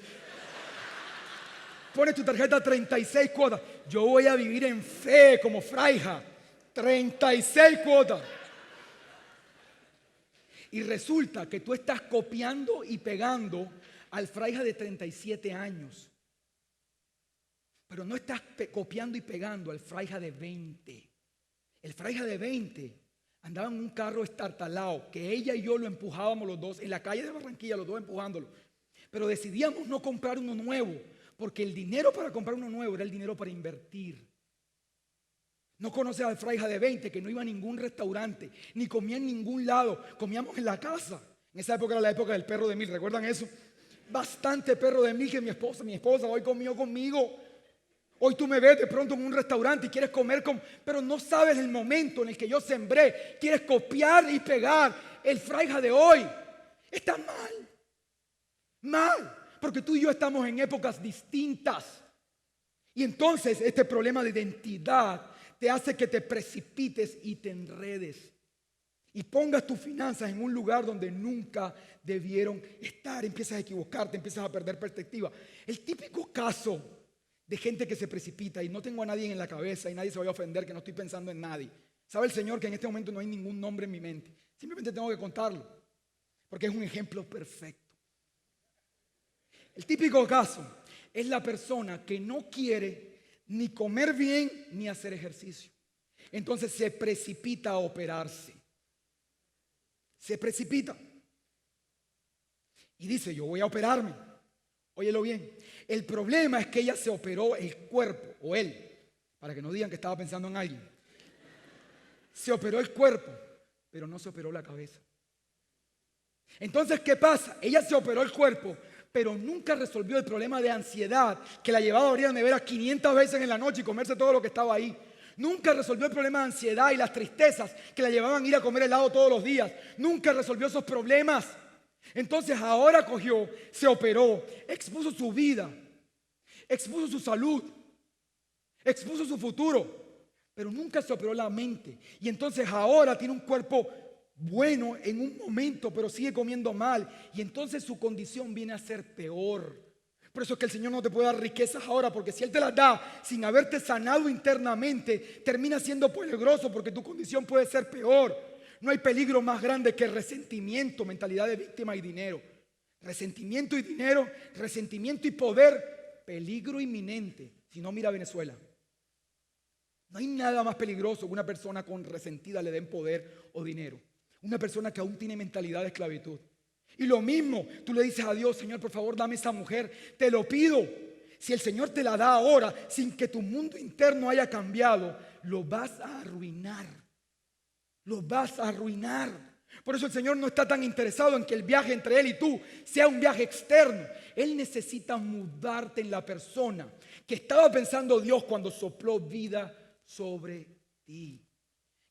Pones tu tarjeta a 36 cuotas. Yo voy a vivir en fe como Fraija. 36 cuotas. Y resulta que tú estás copiando y pegando al Fraija de 37 años. Pero no estás copiando y pegando al Fraija de 20. El Fraija de 20 andaba en un carro estartalado, que ella y yo lo empujábamos los dos, en la calle de Barranquilla, los dos empujándolo. Pero decidíamos no comprar uno nuevo, porque el dinero para comprar uno nuevo era el dinero para invertir. No conoces al Fraija de 20 que no iba a ningún restaurante, ni comía en ningún lado, comíamos en la casa. En esa época era la época del perro de mil, ¿recuerdan eso? Bastante perro de mil que mi esposa hoy comió conmigo. Hoy tú me ves de pronto en un restaurante y quieres comer pero no sabes el momento en el que yo sembré. Quieres copiar y pegar el Fraija de hoy. Está mal. Mal. Porque tú y yo estamos en épocas distintas. Y entonces este problema de identidad te hace que te precipites y te enredes. Y pongas tus finanzas en un lugar donde nunca debieron estar. Empiezas a equivocarte, empiezas a perder perspectiva. El típico caso de gente que se precipita, y no tengo a nadie en la cabeza y nadie se vaya a ofender que no estoy pensando en nadie. Sabe el Señor que en este momento no hay ningún nombre en mi mente. Simplemente tengo que contarlo, porque es un ejemplo perfecto. El típico caso es la persona que no quiere ni comer bien ni hacer ejercicio. Entonces se precipita a operarse. Se precipita. Y dice, yo voy a operarme. Óyelo bien. El problema es que ella se operó el cuerpo, o él, para que no digan que estaba pensando en alguien. Se operó el cuerpo, pero no se operó la cabeza. Entonces, ¿qué pasa? Ella se operó el cuerpo, pero nunca resolvió el problema de ansiedad que la llevaba a abrir la nevera 500 veces en la noche y comerse todo lo que estaba ahí. Nunca resolvió el problema de ansiedad y las tristezas que la llevaban a ir a comer helado todos los días. Nunca resolvió esos problemas. Entonces ahora cogió, se operó, expuso su vida, expuso su salud, expuso su futuro, pero nunca se operó la mente. Y entonces ahora tiene un cuerpo bueno en un momento, pero sigue comiendo mal. Y entonces su condición viene a ser peor. Por eso es que el Señor no te puede dar riquezas ahora, porque si Él te las da sin haberte sanado internamente, termina siendo peligroso porque tu condición puede ser peor. No hay peligro más grande que resentimiento, mentalidad de víctima y dinero. Resentimiento y dinero, resentimiento y poder, peligro inminente. Si no, mira Venezuela. No hay nada más peligroso que una persona con resentida le den poder o dinero. Una persona que aún tiene mentalidad de esclavitud. Y lo mismo, tú le dices a Dios, Señor, por favor, dame esa mujer. Te lo pido. Si el Señor te la da ahora, sin que tu mundo interno haya cambiado, lo vas a arruinar. Lo vas a arruinar. Por eso el Señor no está tan interesado en que el viaje entre Él y tú sea un viaje externo. Él necesita mudarte en la persona que estaba pensando Dios cuando sopló vida sobre ti.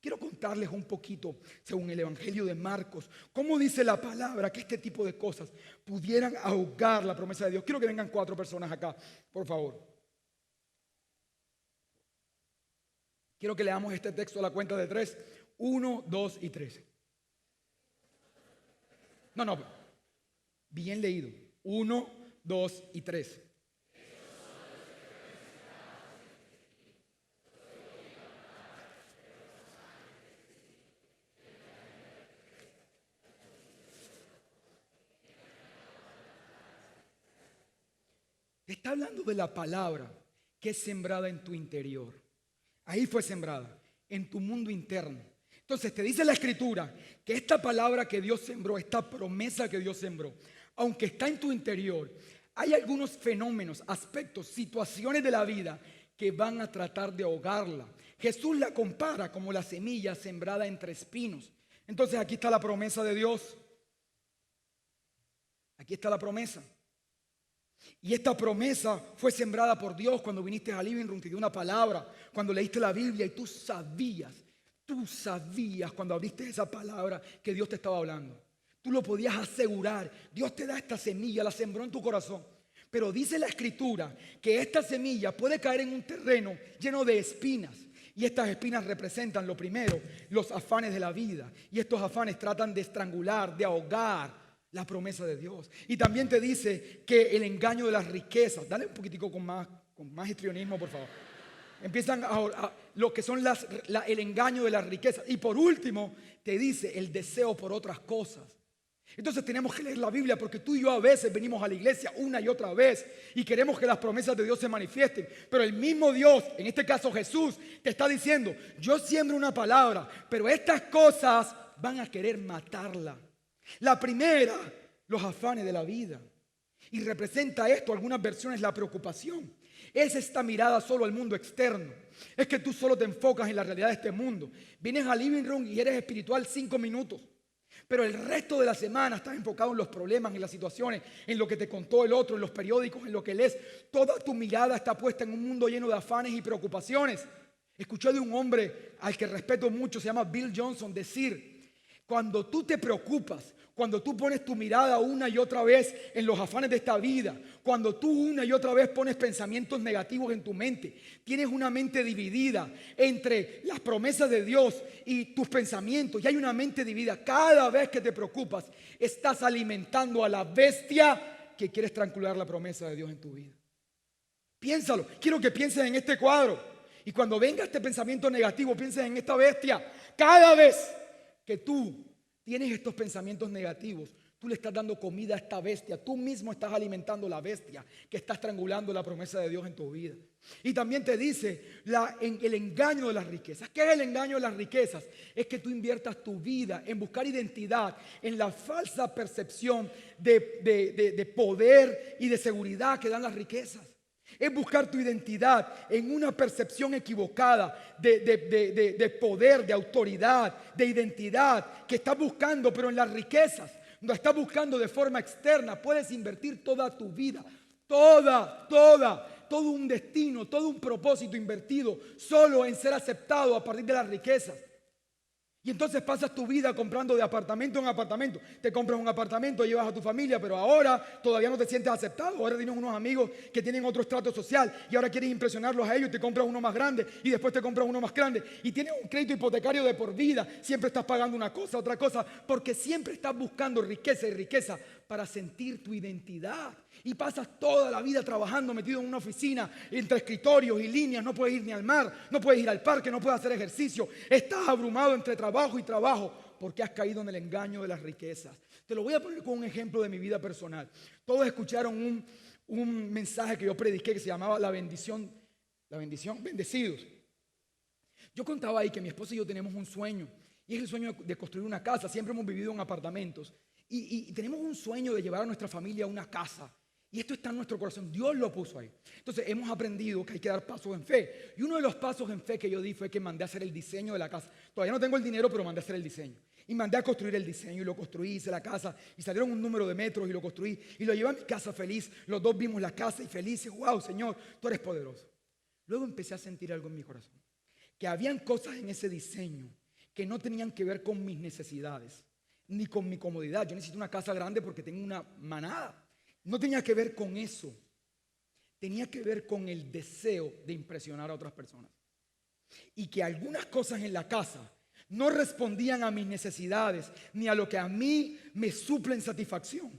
Quiero contarles un poquito, según el Evangelio de Marcos, cómo dice la palabra que este tipo de cosas pudieran ahogar la promesa de Dios. Quiero que vengan 4 personas acá, por favor. Quiero que leamos este texto a la cuenta de 3. 1, 2 y 3. No, bien leído. 1, 2 y 3. Está hablando de la palabra que es sembrada en tu interior. Ahí fue sembrada, en tu mundo interno. Entonces te dice la Escritura que esta palabra que Dios sembró, esta promesa que Dios sembró, aunque está en tu interior, hay algunos fenómenos, aspectos, situaciones de la vida que van a tratar de ahogarla. Jesús la compara como la semilla sembrada entre espinos. Entonces aquí está la promesa de Dios. Aquí está la promesa. Y esta promesa fue sembrada por Dios cuando viniste a Living Room, te dio una palabra, cuando leíste la Biblia y tú sabías cuando abriste esa palabra que Dios te estaba hablando. Tú lo podías asegurar. Dios te da esta semilla, la sembró en tu corazón. Pero dice la Escritura que esta semilla puede caer en un terreno lleno de espinas. Y estas espinas representan, lo primero, los afanes de la vida. Y estos afanes tratan de estrangular, de ahogar la promesa de Dios. Y también te dice que el engaño de las riquezas. Dale un poquitico con más histrionismo, por favor. Empiezan a lo que son el engaño de las riquezas. Y por último, te dice el deseo por otras cosas. Entonces tenemos que leer la Biblia porque tú y yo a veces venimos a la iglesia una y otra vez y queremos que las promesas de Dios se manifiesten. Pero el mismo Dios, en este caso Jesús, te está diciendo, yo siembro una palabra, pero estas cosas van a querer matarla. La primera, los afanes de la vida. Y representa esto, algunas versiones, la preocupación. Es esta mirada solo al mundo externo. Es que tú solo te enfocas en la realidad de este mundo. Vienes al Living Room y eres espiritual 5 minutos. Pero el resto de la semana estás enfocado en los problemas, en las situaciones, en lo que te contó el otro, en los periódicos, en lo que lees. Toda tu mirada está puesta en un mundo lleno de afanes y preocupaciones. Escuché de un hombre al que respeto mucho, se llama Bill Johnson, decir: cuando tú te preocupas, cuando tú pones tu mirada una y otra vez en los afanes de esta vida, cuando tú una y otra vez pones pensamientos negativos en tu mente, tienes una mente dividida entre las promesas de Dios y tus pensamientos, y hay una mente dividida. Cada vez que te preocupas, estás alimentando a la bestia que quiere estrangular la promesa de Dios en tu vida. Piénsalo, quiero que pienses en este cuadro, y cuando venga este pensamiento negativo, pienses en esta bestia. Cada vez que tú tienes estos pensamientos negativos, tú le estás dando comida a esta bestia. Tú mismo estás alimentando la bestia que está estrangulando la promesa de Dios en tu vida. Y también te dice el engaño de las riquezas. ¿Qué es el engaño de las riquezas? Es que tú inviertas tu vida en buscar identidad, en la falsa percepción de poder y de seguridad que dan las riquezas. Es buscar tu identidad en una percepción equivocada de poder, de autoridad, de identidad que estás buscando, pero en las riquezas no estás buscando de forma externa. Puedes invertir toda tu vida, todo un destino, todo un propósito invertido solo en ser aceptado a partir de las riquezas. Y entonces pasas tu vida comprando de apartamento en apartamento. Te compras un apartamento, llevas a tu familia, pero ahora todavía no te sientes aceptado. Ahora tienes unos amigos que tienen otro estrato social y ahora quieres impresionarlos a ellos. Te compras uno más grande y después te compras uno más grande. Y tienes un crédito hipotecario de por vida. Siempre estás pagando una cosa, otra cosa, porque siempre estás buscando riqueza y riqueza para sentir tu identidad. Y pasas toda la vida trabajando, metido en una oficina, entre escritorios y líneas. No puedes ir ni al mar, no puedes ir al parque, no puedes hacer ejercicio. Estás abrumado entre trabajo y trabajo porque has caído en el engaño de las riquezas. Te lo voy a poner con un ejemplo de mi vida personal. Todos escucharon un mensaje que yo prediqué que se llamaba La bendición, bendecidos. Yo contaba ahí que mi esposa y yo tenemos un sueño, y es el sueño de construir una casa. Siempre hemos vivido en apartamentos y tenemos un sueño de llevar a nuestra familia a una casa. Y esto está en nuestro corazón, Dios lo puso ahí. Entonces hemos aprendido que hay que dar pasos en fe. Y uno de los pasos en fe que yo di fue que mandé a hacer el diseño de la casa. Todavía no tengo el dinero, pero mandé a hacer el diseño. Y mandé a construir el diseño y lo construí, hice la casa y salieron un número de metros y lo construí. Y lo llevé a mi casa feliz. Los dos vimos la casa y felices. Wow, Señor, tú eres poderoso. Luego empecé a sentir algo en mi corazón. Que habían cosas en ese diseño que no tenían que ver con mis necesidades, ni con mi comodidad. Yo necesito una casa grande porque tengo una manada. No tenía que ver con eso. Tenía que ver con el deseo de impresionar a otras personas. Y que algunas cosas en la casa no respondían a mis necesidades ni a lo que a mí me suplen satisfacción,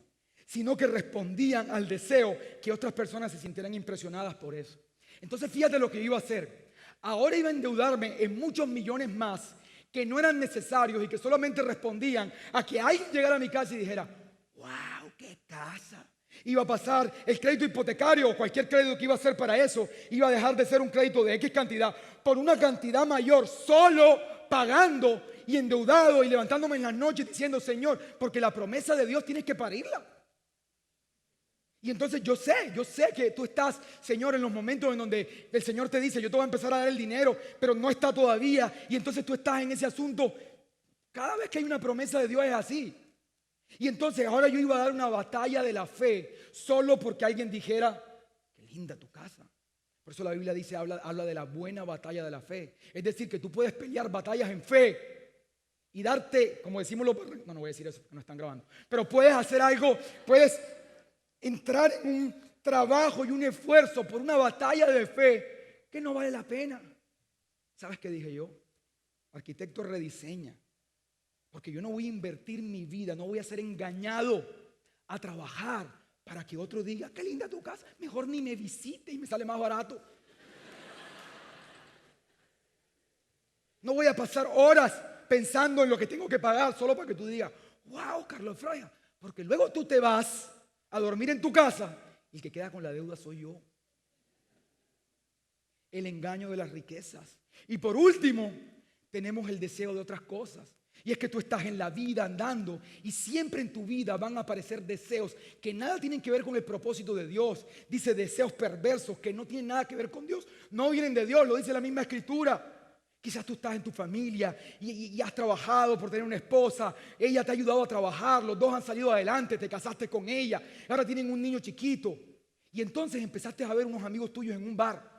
sino que respondían al deseo que otras personas se sintieran impresionadas por eso. Entonces fíjate lo que iba a hacer. Ahora iba a endeudarme en muchos millones más que no eran necesarios y que solamente respondían a que alguien llegara a mi casa y dijera: ¡wow, qué casa! Iba a pasar el crédito hipotecario o cualquier crédito que iba a ser para eso, iba a dejar de ser un crédito de X cantidad por una cantidad mayor, solo pagando y endeudado y levantándome en las noches diciendo: Señor, porque la promesa de Dios tienes que parirla. Y entonces yo sé que tú estás, Señor, en los momentos en donde el Señor te dice: yo te voy a empezar a dar el dinero, pero no está todavía. Y entonces tú estás en ese asunto. Cada vez que hay una promesa de Dios es así. Y entonces ahora yo iba a dar una batalla de la fe solo porque alguien dijera: qué linda tu casa. Por eso la Biblia dice, habla de la buena batalla de la fe. Es decir, que tú puedes pelear batallas en fe y darte, como decimos los... No voy a decir eso porque no están grabando. Pero puedes hacer algo, puedes entrar en un trabajo y un esfuerzo por una batalla de fe que no vale la pena. ¿Sabes qué dije yo? Arquitecto rediseña. Porque yo no voy a invertir mi vida, no voy a ser engañado a trabajar para que otro diga: qué linda tu casa, mejor ni me visite y me sale más barato. No voy a pasar horas pensando en lo que tengo que pagar solo para que tú digas: wow, Carlos Efraín. Porque luego tú te vas a dormir en tu casa y el que queda con la deuda soy yo. El engaño de las riquezas. Y por último, tenemos el deseo de otras cosas. Y es que tú estás en la vida andando y siempre en tu vida van a aparecer deseos que nada tienen que ver con el propósito de Dios. Dice deseos perversos que no tienen nada que ver con Dios. No vienen de Dios, lo dice la misma escritura. Quizás tú estás en tu familia y has trabajado por tener una esposa. Ella te ha ayudado a trabajar, los dos han salido adelante, te casaste con ella. Ahora tienen un niño chiquito. Y entonces empezaste a ver unos amigos tuyos en un bar.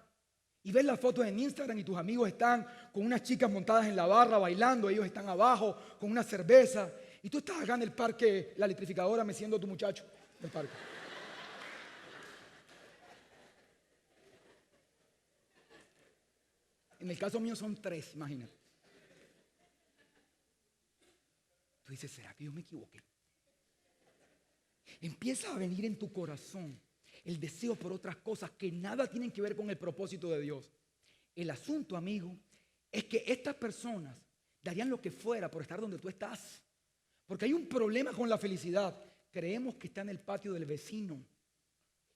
Y ves las fotos en Instagram y tus amigos están con unas chicas montadas en la barra bailando. Ellos están abajo con una cerveza. Y tú estás acá en el parque, la electrificadora, meciendo a tu muchacho del parque. En el caso mío son 3, imagínate. Tú dices: ¿será que yo me equivoqué? Empieza a venir en tu corazón el deseo por otras cosas que nada tienen que ver con el propósito de Dios. El asunto, amigo, es que estas personas darían lo que fuera por estar donde tú estás. Porque hay un problema con la felicidad. Creemos que está en el patio del vecino.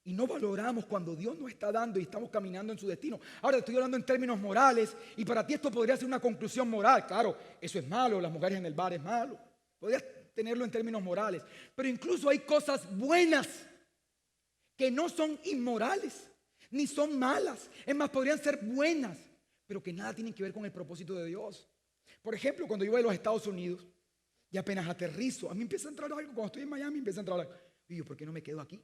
Y no valoramos cuando Dios nos está dando y estamos caminando en su destino. Ahora estoy hablando en términos morales y para ti esto podría ser una conclusión moral. Claro, eso es malo, las mujeres en el bar es malo. Podrías tenerlo en términos morales. Pero incluso hay cosas buenas que no son inmorales, ni son malas. Es más, podrían ser buenas, pero que nada tienen que ver con el propósito de Dios. Por ejemplo, cuando yo voy a los Estados Unidos y apenas aterrizo, a mí empieza a entrar algo. Cuando estoy en Miami empieza a entrar algo. Y yo, ¿por qué no me quedo aquí?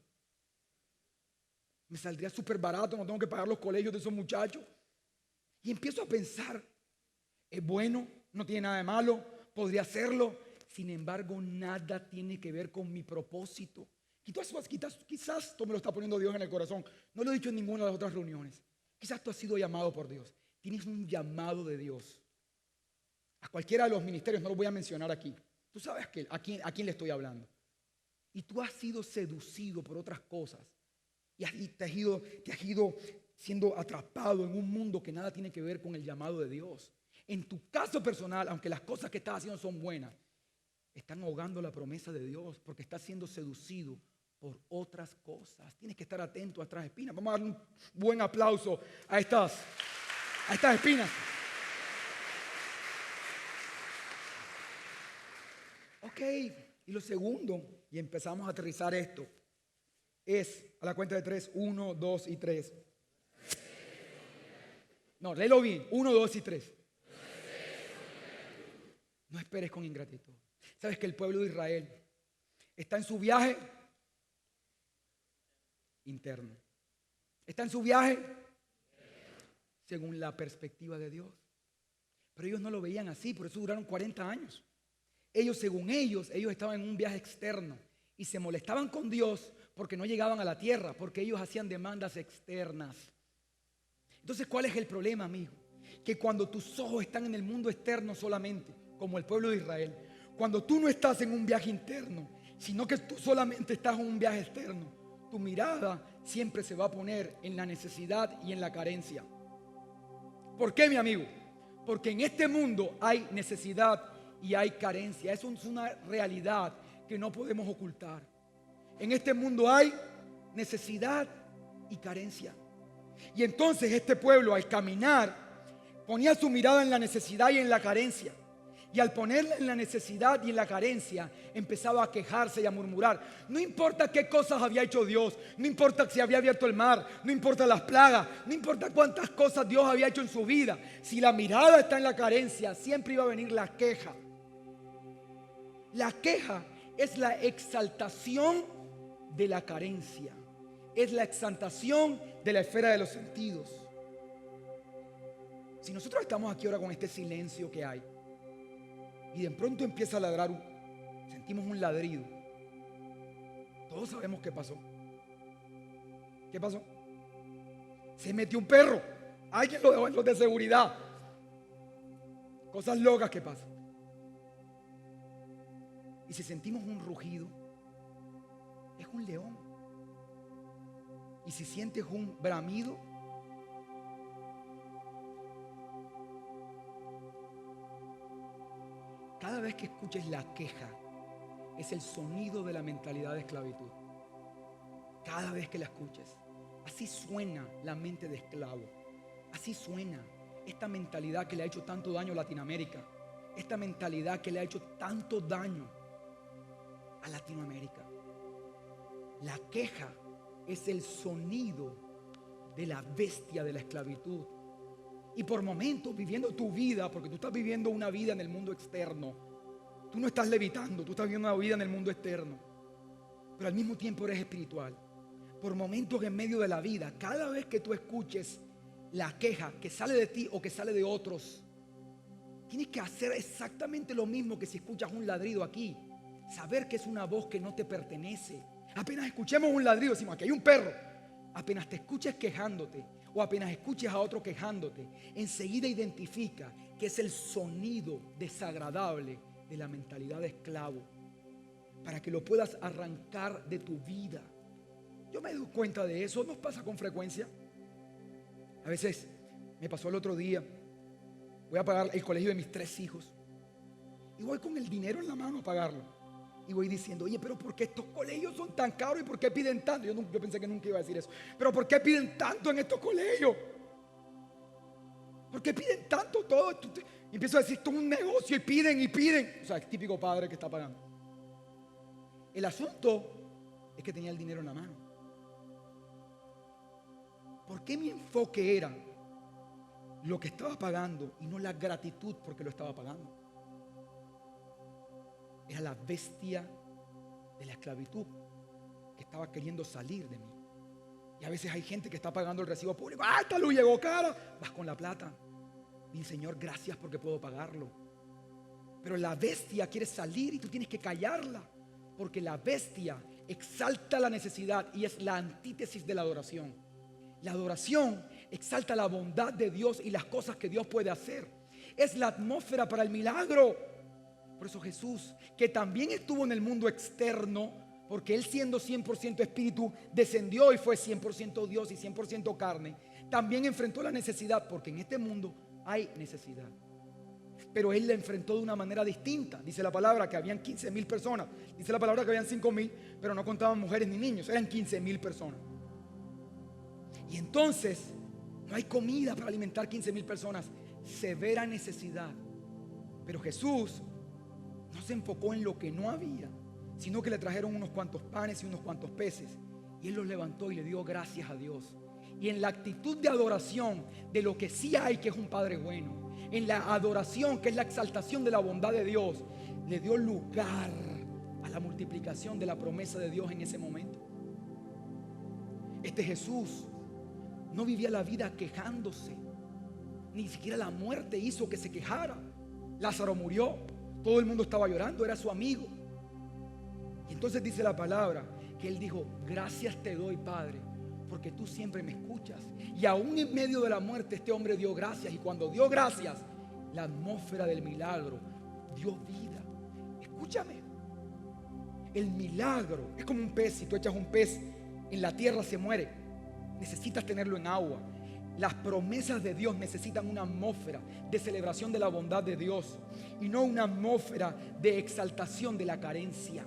Me saldría súper barato, no tengo que pagar los colegios de esos muchachos. Y empiezo a pensar, es bueno, no tiene nada de malo, podría hacerlo. Sin embargo, nada tiene que ver con mi propósito. Quizás tú me lo está poniendo Dios en el corazón. No lo he dicho en ninguna de las otras reuniones. Quizás tú has sido llamado por Dios. Tienes un llamado de Dios. A cualquiera de los ministerios, no lo voy a mencionar aquí. Tú sabes a quién le estoy hablando. Y tú has sido seducido por otras cosas. Y te has ido siendo atrapado en un mundo que nada tiene que ver con el llamado de Dios. En tu caso personal, aunque las cosas que estás haciendo son buenas, están ahogando la promesa de Dios porque estás siendo seducido por otras cosas. Tienes que estar atento a estas espinas. Vamos a darle un buen aplauso a estas espinas. Ok, y lo segundo, y empezamos a aterrizar esto, es a la cuenta de 3, 1, 2 y 3. No, léelo bien, 1, 2 y 3. No esperes con ingratitud. ¿Sabes que el pueblo de Israel está en su viaje interno? Está en su viaje según la perspectiva de Dios. Pero ellos no lo veían así, por eso duraron 40 años. Según ellos estaban en un viaje externo y se molestaban con Dios porque no llegaban a la tierra, porque ellos hacían demandas externas. Entonces, ¿cuál es el problema, amigo? Que cuando tus ojos están en el mundo externo solamente, como el pueblo de Israel, cuando tú no estás en un viaje interno, sino que tú solamente estás en un viaje externo, tu mirada siempre se va a poner en la necesidad y en la carencia. ¿Por qué, mi amigo? Porque en este mundo hay necesidad y hay carencia. Eso es una realidad que no podemos ocultar. En este mundo hay necesidad y carencia. Y entonces este pueblo, al caminar, ponía su mirada en la necesidad y en la carencia. Y al ponerla en la necesidad y en la carencia, empezaba a quejarse y a murmurar. No importa qué cosas había hecho Dios, no importa si había abierto el mar, no importa las plagas, no importa cuántas cosas Dios había hecho en su vida. Si la mirada está en la carencia, siempre iba a venir la queja. La queja es la exaltación de la carencia. Es la exaltación de la esfera de los sentidos. Si nosotros estamos aquí ahora con este silencio que hay y de pronto empieza a ladrar, sentimos un ladrido, todos sabemos qué pasó. ¿Qué pasó? Se metió un perro. Alguien lo dejó en los de seguridad. Cosas locas que pasan. Y si sentimos un rugido, es un león. Y si sientes un bramido, cada vez que escuches la queja, es el sonido de la mentalidad de esclavitud. Cada vez que la escuches, así suena la mente de esclavo. Así suena esta mentalidad que le ha hecho tanto daño a Latinoamérica. Esta mentalidad que le ha hecho tanto daño a Latinoamérica. La queja es el sonido de la bestia de la esclavitud. Y por momentos viviendo tu vida, porque tú estás viviendo una vida en el mundo externo. Tú no estás levitando, tú estás viviendo una vida en el mundo externo. Pero al mismo tiempo eres espiritual. Por momentos en medio de la vida, cada vez que tú escuches la queja que sale de ti o que sale de otros, tienes que hacer exactamente lo mismo que si escuchas un ladrido aquí. Saber que es una voz que no te pertenece. Apenas escuchemos un ladrido, decimos, aquí hay un perro. Apenas te escuches quejándote o apenas escuches a otro quejándote, enseguida identifica que es el sonido desagradable de la mentalidad de esclavo, para que lo puedas arrancar de tu vida. Yo me doy cuenta de eso, nos pasa con frecuencia. A veces me pasó el otro día, voy a pagar el colegio de mis 3 hijos y voy con el dinero en la mano a pagarlo. Y voy diciendo, oye, pero ¿por qué estos colegios son tan caros y por qué piden tanto? Yo pensé que nunca iba a decir eso. Pero ¿por qué piden tanto en estos colegios? ¿Por qué piden tanto todo esto? Y empiezo a decir, esto es un negocio y piden y piden. O sea, es típico padre que está pagando. El asunto es que tenía el dinero en la mano. ¿Por qué mi enfoque era lo que estaba pagando y no la gratitud porque lo estaba pagando? Era la bestia de la esclavitud que estaba queriendo salir de mí. Y a veces hay gente que está pagando el recibo público. ¡Ah, esta luz llegó cara! Vas con la plata. Y Señor, gracias porque puedo pagarlo. Pero la bestia quiere salir y tú tienes que callarla. Porque la bestia exalta la necesidad y es la antítesis de la adoración. La adoración exalta la bondad de Dios y las cosas que Dios puede hacer. Es la atmósfera para el milagro. Por eso Jesús, que también estuvo en el mundo externo, porque Él siendo 100% espíritu, descendió y fue 100% Dios y 100% carne, también enfrentó la necesidad, porque en este mundo hay necesidad. Pero Él la enfrentó de una manera distinta. Dice la palabra que habían 15,000 personas. Dice la palabra que habían 5,000, pero no contaban mujeres ni niños. Eran 15,000 personas. Y entonces no hay comida para alimentar 15,000 personas. Severa necesidad. Pero Jesús no se enfocó en lo que no había, sino que le trajeron unos cuantos panes y unos cuantos peces. Y Él los levantó y le dio gracias a Dios. Y en la actitud de adoración de lo que sí hay, que es un Padre bueno, en la adoración que es la exaltación de la bondad de Dios, le dio lugar a la multiplicación de la promesa de Dios en ese momento. Este Jesús no vivía la vida quejándose. Ni siquiera la muerte hizo que se quejara. Lázaro murió. Todo el mundo estaba llorando. Era su amigo. Y entonces dice la palabra que Él dijo, gracias te doy, Padre, porque tú siempre me escuchas. Y aún en medio de la muerte este hombre dio gracias. Y cuando dio gracias, la atmósfera del milagro dio vida. Escúchame. El milagro es como un pez. Si tú echas un pez en la tierra, se muere. Necesitas tenerlo en agua. Las promesas de Dios necesitan una atmósfera de celebración de la bondad de Dios y no una atmósfera de exaltación de la carencia.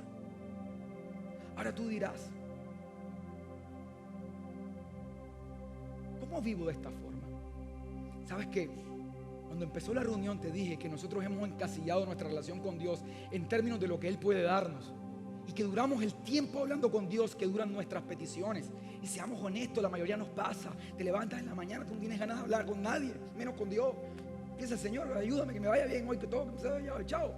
Ahora tú dirás, ¿cómo vivo de esta forma? ¿Sabes qué? Cuando empezó la reunión te dije que nosotros hemos encasillado nuestra relación con Dios en términos de lo que Él puede darnos. Y que duramos el tiempo hablando con Dios que duran nuestras peticiones. Y seamos honestos, la mayoría nos pasa. Te levantas en la mañana, tú no tienes ganas de hablar con nadie, menos con Dios. Piensa, Señor, ayúdame que me vaya bien hoy, que todo se vaya, chao.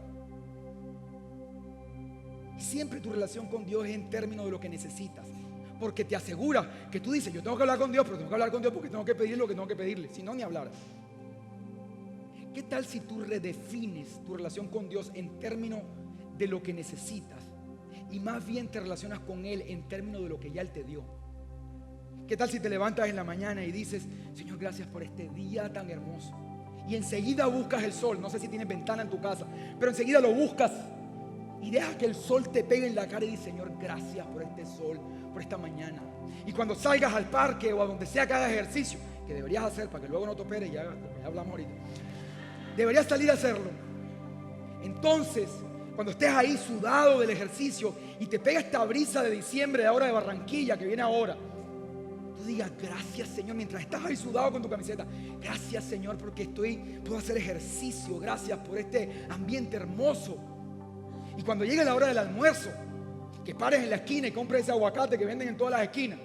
Y siempre tu relación con Dios es en términos de lo que necesitas. Porque te asegura que tú dices, yo tengo que hablar con Dios, pero tengo que hablar con Dios porque tengo que pedirle lo que tengo que pedirle. Si no, ni hablar. ¿Qué tal si tú redefines tu relación con Dios en términos de lo que necesitas? Y más bien te relacionas con Él en términos de lo que ya Él te dio. ¿Qué tal si te levantas en la mañana y dices, Señor, gracias por este día tan hermoso? Y enseguida buscas el sol. No sé si tienes ventana en tu casa, pero enseguida lo buscas y dejas que el sol te pegue en la cara y dices, Señor, gracias por este sol, por esta mañana. Y cuando salgas al parque o a donde sea que hagas ejercicio, que deberías hacer para que luego no te operes, ya hablamos ahorita, deberías salir a hacerlo. Entonces, cuando estés ahí sudado del ejercicio y te pega esta brisa de diciembre, de ahora de Barranquilla, que viene ahora, tú digas, gracias Señor, mientras estás ahí sudado con tu camiseta, gracias Señor porque puedo hacer ejercicio, gracias por este ambiente hermoso. Y cuando llegue la hora del almuerzo, que pares en la esquina y compres ese aguacate que venden en todas las esquinas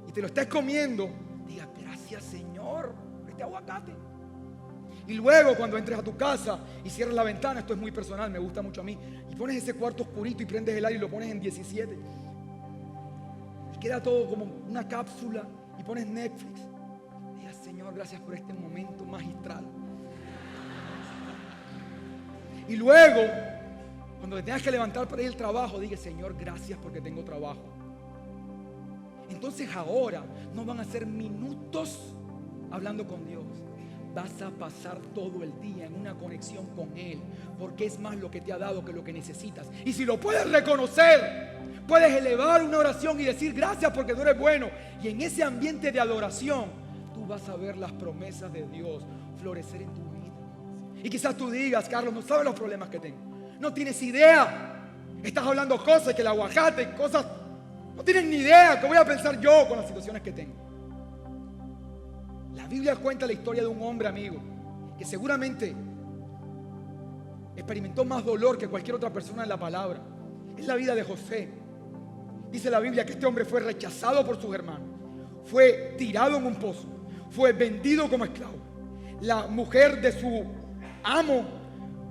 y te lo estés comiendo, digas, gracias Señor por este aguacate. Y luego cuando entres a tu casa y cierres la ventana, esto es muy personal, me gusta mucho a mí, y pones ese cuarto oscurito y prendes el aire y lo pones en 17 y queda todo como una cápsula y pones Netflix, digas, Señor, gracias por este momento magistral. Y luego cuando te tengas que levantar para ir al trabajo, digas, Señor, gracias porque tengo trabajo. Entonces ahora no van a ser minutos hablando con Dios. Vas a pasar todo el día en una conexión con Él, porque es más lo que te ha dado que lo que necesitas. Y si lo puedes reconocer, puedes elevar una oración y decir gracias porque tú eres bueno. Y en ese ambiente de adoración, tú vas a ver las promesas de Dios florecer en tu vida. Y quizás tú digas, Carlos, no sabes los problemas que tengo. No tienes idea. Estás hablando cosas, que el aguacate, cosas, no tienen ni idea qué voy a pensar yo con las situaciones que tengo. La Biblia cuenta la historia de un hombre, amigo, que seguramente experimentó más dolor que cualquier otra persona en la palabra. Es la vida de José. Dice la Biblia que este hombre fue rechazado por sus hermanos, fue tirado en un pozo, fue vendido como esclavo. La mujer de su amo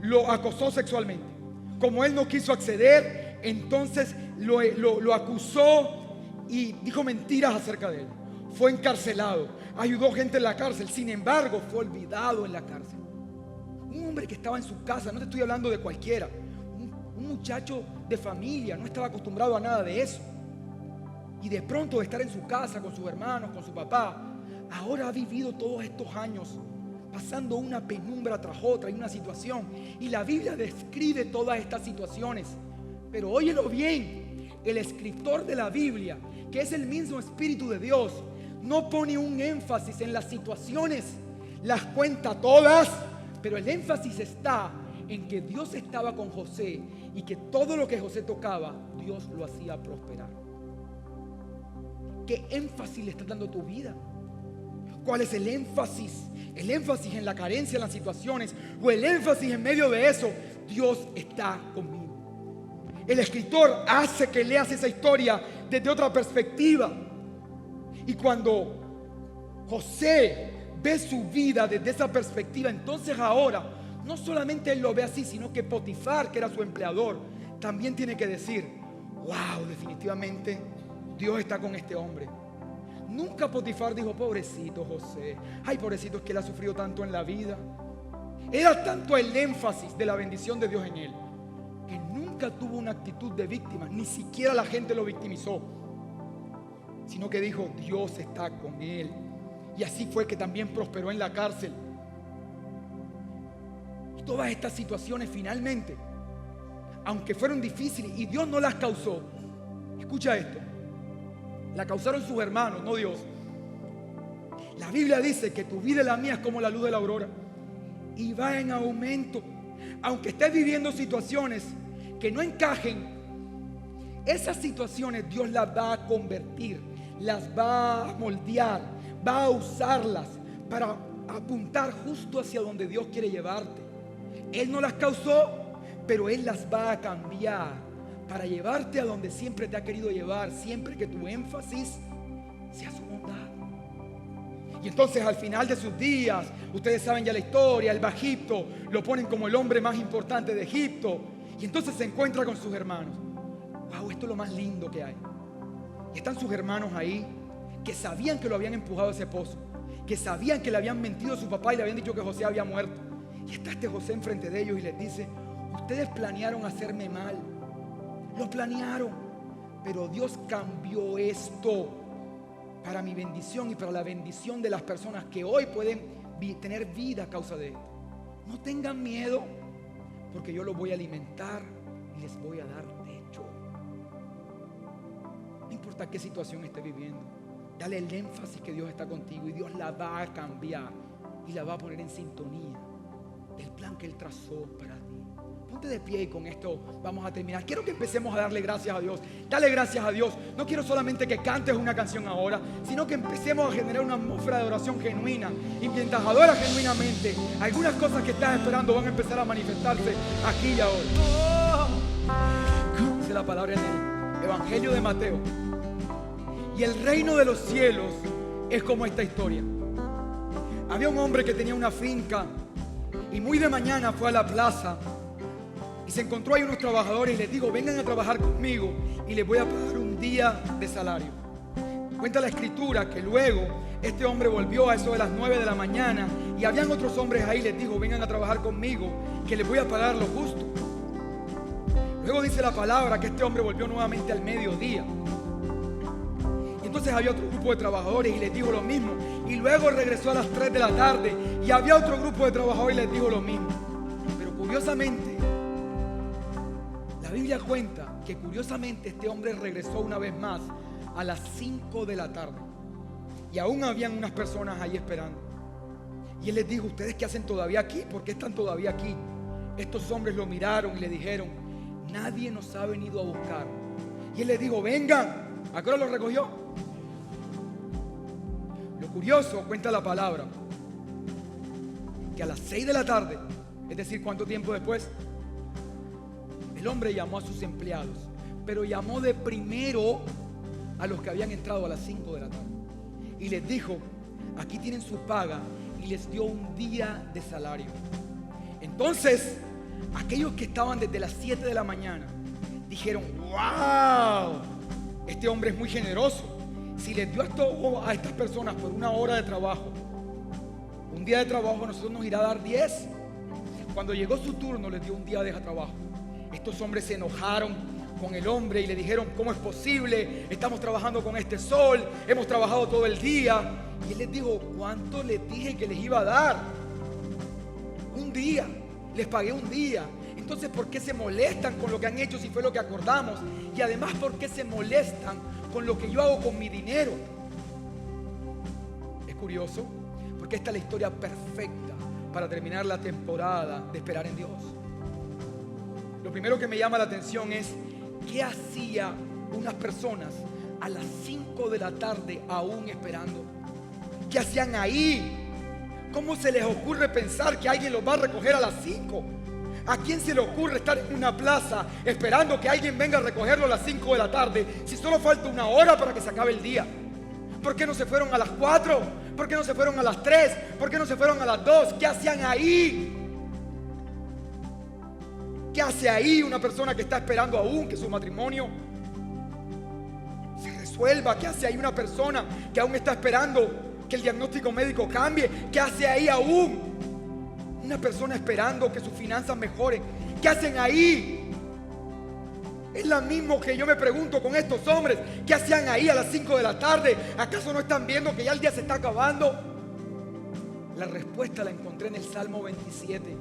lo acosó sexualmente. Como él no quiso acceder, entonces lo acusó y dijo mentiras acerca de él. Fue encarcelado, ayudó gente en la cárcel. Sin embargo, fue olvidado en la cárcel. Un hombre que estaba en su casa, no te estoy hablando de cualquiera, un muchacho de familia, no estaba acostumbrado a nada de eso. Y de pronto de estar en su casa con sus hermanos, con su papá, ahora ha vivido todos estos años pasando una penumbra tras otra y una situación. Y la Biblia describe todas estas situaciones. Pero óyelo bien, el escritor de la Biblia, que es el mismo Espíritu de Dios, no pone un énfasis en las situaciones, las cuenta todas, pero el énfasis está en que Dios estaba con José y que todo lo que José tocaba, Dios lo hacía prosperar. ¿Qué énfasis le estás dando a tu vida? ¿Cuál es el énfasis? El énfasis en la carencia, en las situaciones, o el énfasis en medio de eso, Dios está conmigo. El escritor hace que leas esa historia desde otra perspectiva. Y cuando José ve su vida desde esa perspectiva, entonces ahora no solamente él lo ve así, sino que Potifar, que era su empleador, también tiene que decir: wow, definitivamente Dios está con este hombre. Nunca Potifar dijo: pobrecito José, ay, pobrecito, es que él ha sufrido tanto en la vida. Era tanto el énfasis de la bendición de Dios en él, que nunca tuvo una actitud de víctima. Ni siquiera la gente lo victimizó, sino que dijo: Dios está con él. Y así fue que también prosperó en la cárcel. Y todas estas situaciones finalmente, aunque fueron difíciles y Dios no las causó, escucha esto, la causaron sus hermanos, no Dios. La Biblia dice que tu vida y la mía es como la luz de la aurora y va en aumento. Aunque estés viviendo situaciones que no encajen, esas situaciones Dios las va a convertir, las va a moldear, va a usarlas para apuntar justo hacia donde Dios quiere llevarte. Él no las causó, pero Él las va a cambiar para llevarte a donde siempre te ha querido llevar, siempre que tu énfasis sea su bondad. Y entonces al final de sus días, ustedes saben ya la historia, él va a Egipto, lo ponen como el hombre más importante de Egipto, y entonces se encuentra con sus hermanos. Wow, esto es lo más lindo que hay. Y están sus hermanos ahí, que sabían que lo habían empujado a ese pozo, que sabían que le habían mentido a su papá y le habían dicho que José había muerto. Y está este José enfrente de ellos y les dice: ustedes planearon hacerme mal, lo planearon, pero Dios cambió esto para mi bendición y para la bendición de las personas que hoy pueden tener vida a causa de esto. No tengan miedo, porque yo los voy a alimentar y les voy a dar techo. No importa qué situación esté viviendo, dale el énfasis que Dios está contigo y Dios la va a cambiar y la va a poner en sintonía del plan que Él trazó para ti. Ponte de pie y con esto vamos a terminar. Quiero que empecemos a darle gracias a Dios. Dale gracias a Dios. No quiero solamente que cantes una canción ahora, sino que empecemos a generar una atmósfera de oración genuina. Y mientras adoras genuinamente, algunas cosas que estás esperando van a empezar a manifestarse aquí y ahora. Dice la palabra en el Evangelio de Mateo: y el reino de los cielos es como esta historia. Había un hombre que tenía una finca y muy de mañana fue a la plaza y se encontró ahí unos trabajadores y les dijo: vengan a trabajar conmigo y les voy a pagar un día de salario. Cuenta la escritura que luego este hombre volvió a eso de las 9 de la mañana y habían otros hombres ahí y les dijo: vengan a trabajar conmigo que les voy a pagar lo justo. Luego dice la palabra que este hombre volvió nuevamente al mediodía. Y entonces había otro grupo de trabajadores y les dijo lo mismo. Y luego regresó a las 3 de la tarde y había otro grupo de trabajadores y les dijo lo mismo. Pero curiosamente, la Biblia cuenta que curiosamente este hombre regresó una vez más a las 5 de la tarde. Y aún habían unas personas ahí esperando. Y él les dijo: ¿ustedes qué hacen todavía aquí? ¿Por qué están todavía aquí? Estos hombres lo miraron y le dijeron: nadie nos ha venido a buscar. Y él les dijo, vengan. ¿A qué hora lo recogió? Lo curioso, cuenta la palabra, que a las 6 de la tarde, es decir, ¿cuánto tiempo después? El hombre llamó a sus empleados, pero llamó de primero a los que habían entrado a las 5 de la tarde. Y les dijo, aquí tienen su paga, y les dio un día de salario. Entonces, aquellos que estaban desde las 7 de la mañana dijeron, wow, este hombre es muy generoso. Si les dio esto a estas personas por una hora de trabajo, un día de trabajo, a nosotros nos irá a dar 10. Cuando llegó su turno, les dio un día de trabajo. Estos hombres se enojaron con el hombre y le dijeron, ¿cómo es posible? Estamos trabajando con este sol, hemos trabajado todo el día. Y él les dijo, ¿cuánto les dije que les iba a dar? Un día, les pagué un día. Entonces, ¿por qué se molestan con lo que han hecho si fue lo que acordamos? Y además, ¿por qué se molestan con lo que yo hago con mi dinero? Es curioso, porque esta es la historia perfecta para terminar la temporada de esperar en Dios. Lo primero que me llama la atención es ¿qué hacía unas personas a las 5 de la tarde aún esperando? ¿Qué hacían ahí? ¿Cómo se les ocurre pensar que alguien los va a recoger a las 5? ¿A quién se le ocurre estar en una plaza esperando que alguien venga a recogerlo a las 5 de la tarde si solo falta una hora para que se acabe el día? ¿Por qué no se fueron a las 4? ¿Por qué no se fueron a las 3? ¿Por qué no se fueron a las 2? ¿Qué hacían ahí? ¿Qué hace ahí una persona que está esperando aún que su matrimonio se resuelva? ¿Qué hace ahí una persona que aún está esperando que el diagnóstico médico cambie? ¿Qué hace ahí aún una persona esperando que sus finanzas mejoren? ¿Qué hacen ahí? Es lo mismo que yo me pregunto con estos hombres. ¿Qué hacían ahí a las 5 de la tarde? ¿Acaso no están viendo que ya el día se está acabando? La respuesta la encontré en el Salmo 27.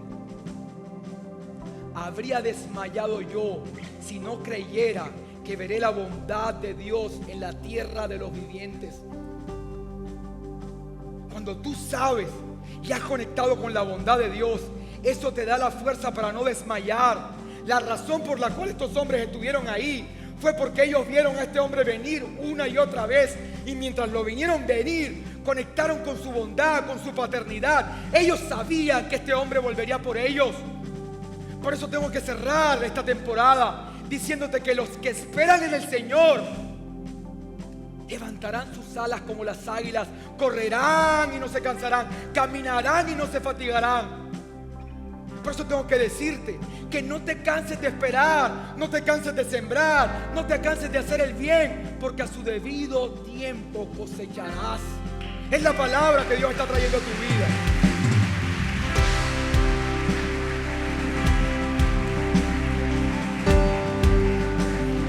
Habría desmayado yo si no creyera que veré la bondad de Dios en la tierra de los vivientes. Cuando tú sabes y has conectado con la bondad de Dios, eso te da la fuerza para no desmayar. La razón por la cual estos hombres estuvieron ahí fue porque ellos vieron a este hombre venir una y otra vez, y mientras lo vinieron venir, conectaron con su bondad, con su paternidad. Ellos sabían que este hombre volvería por ellos. Por eso tengo que cerrar esta temporada diciéndote que los que esperan en el Señor levantarán sus alas como las águilas, correrán y no se cansarán, caminarán y no se fatigarán. Por eso tengo que decirte que no te canses de esperar, no te canses de sembrar, no te canses de hacer el bien, porque a su debido tiempo cosecharás. Es la palabra que Dios está trayendo a tu vida.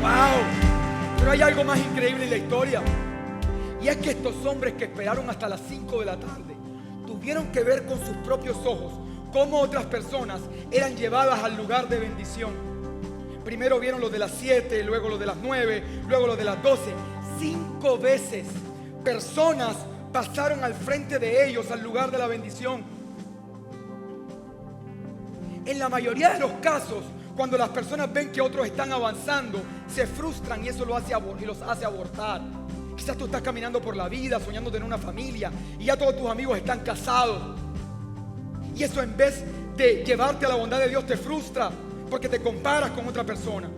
¡Wow! Pero hay algo más increíble en la historia. Y es que estos hombres que esperaron hasta las 5 de la tarde tuvieron que ver con sus propios ojos cómo otras personas eran llevadas al lugar de bendición. Primero vieron los de las 7, luego los de las 9, luego los de las 12. 5 veces personas pasaron al frente de ellos al lugar de la bendición. En la mayoría de los casos, cuando las personas ven que otros están avanzando, se frustran y eso los hace abortar. Quizás tú estás caminando por la vida soñando tener una familia y ya todos tus amigos están casados. Y eso, en vez de llevarte a la bondad de Dios, te frustra porque te comparas con otra persona.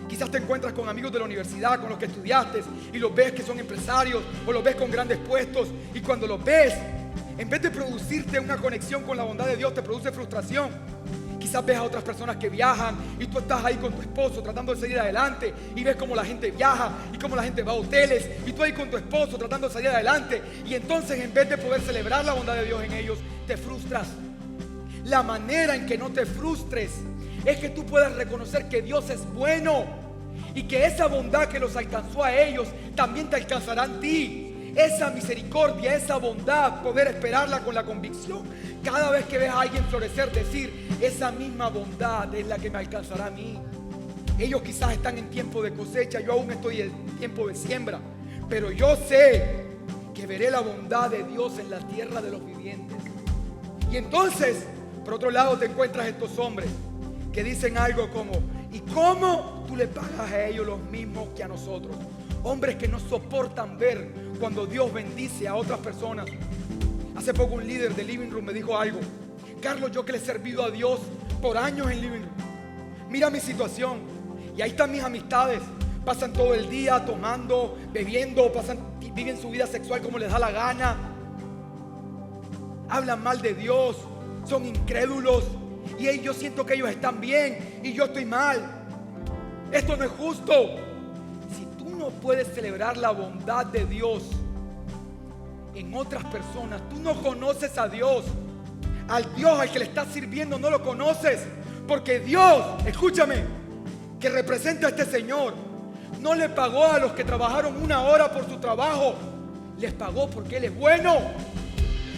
Quizás te encuentras con amigos de la universidad con los que estudiaste y los ves que son empresarios o los ves con grandes puestos, y cuando los ves, en vez de producirte una conexión con la bondad de Dios, te produce frustración. Quizás ves a otras personas que viajan y tú estás ahí con tu esposo tratando de seguir adelante, y ves cómo la gente viaja y cómo la gente va a hoteles, y tú ahí con tu esposo tratando de salir adelante, y entonces, en vez de poder celebrar la bondad de Dios en ellos, te frustras. La manera en que no te frustres es que tú puedas reconocer que Dios es bueno y que esa bondad que los alcanzó a ellos también te alcanzará a ti. Esa misericordia, esa bondad, poder esperarla con la convicción. Cada vez que ves a alguien florecer, decir, esa misma bondad es la que me alcanzará a mí. Ellos quizás están en tiempo de cosecha, yo aún estoy en tiempo de siembra, pero yo sé que veré la bondad de Dios en la tierra de los vivientes. Y entonces, por otro lado, te encuentras estos hombres que dicen algo como, ¿Y cómo tú le pagas a ellos los mismos que a nosotros? Hombres que no soportan ver cuando Dios bendice a otras personas. Hace poco un líder de Living Room me dijo algo: Carlos, yo que le he servido a Dios por años en Living Room, mira mi situación, y ahí están mis amistades, pasan todo el día tomando, bebiendo, viven su vida sexual como les da la gana, hablan mal de Dios, son incrédulos, y yo siento que ellos están bien y yo estoy mal. Esto no es justo. Si tú no puedes celebrar la bondad de Dios en otras personas, tú no conoces a Dios. Al Dios al que le estás sirviendo no lo conoces, porque Dios, escúchame, que representa a este Señor, no le pagó a los que trabajaron 1 hora por su trabajo, les pagó porque Él es bueno.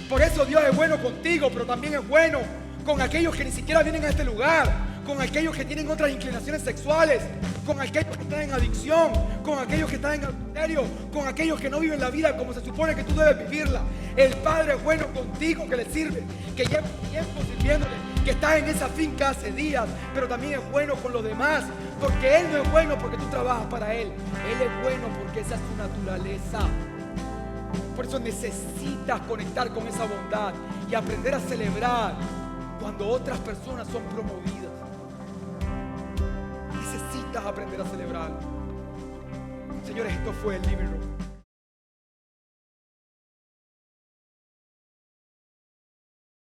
Por eso Dios es bueno contigo, pero también es bueno con aquellos que ni siquiera vienen a este lugar, con aquellos que tienen otras inclinaciones sexuales, con aquellos que están en adicción, con aquellos que están en adulterio, con aquellos que no viven la vida como se supone que tú debes vivirla. El Padre es bueno contigo, que le sirve, que lleva tiempo sirviéndole, que está en esa finca hace días, pero también es bueno con los demás, porque Él no es bueno porque tú trabajas para Él. Él es bueno porque esa es su naturaleza. Por eso necesitas conectar con esa bondad y aprender a celebrar cuando otras personas son promovidas. Necesitas aprender a celebrar. Señores, esto fue el Living Room.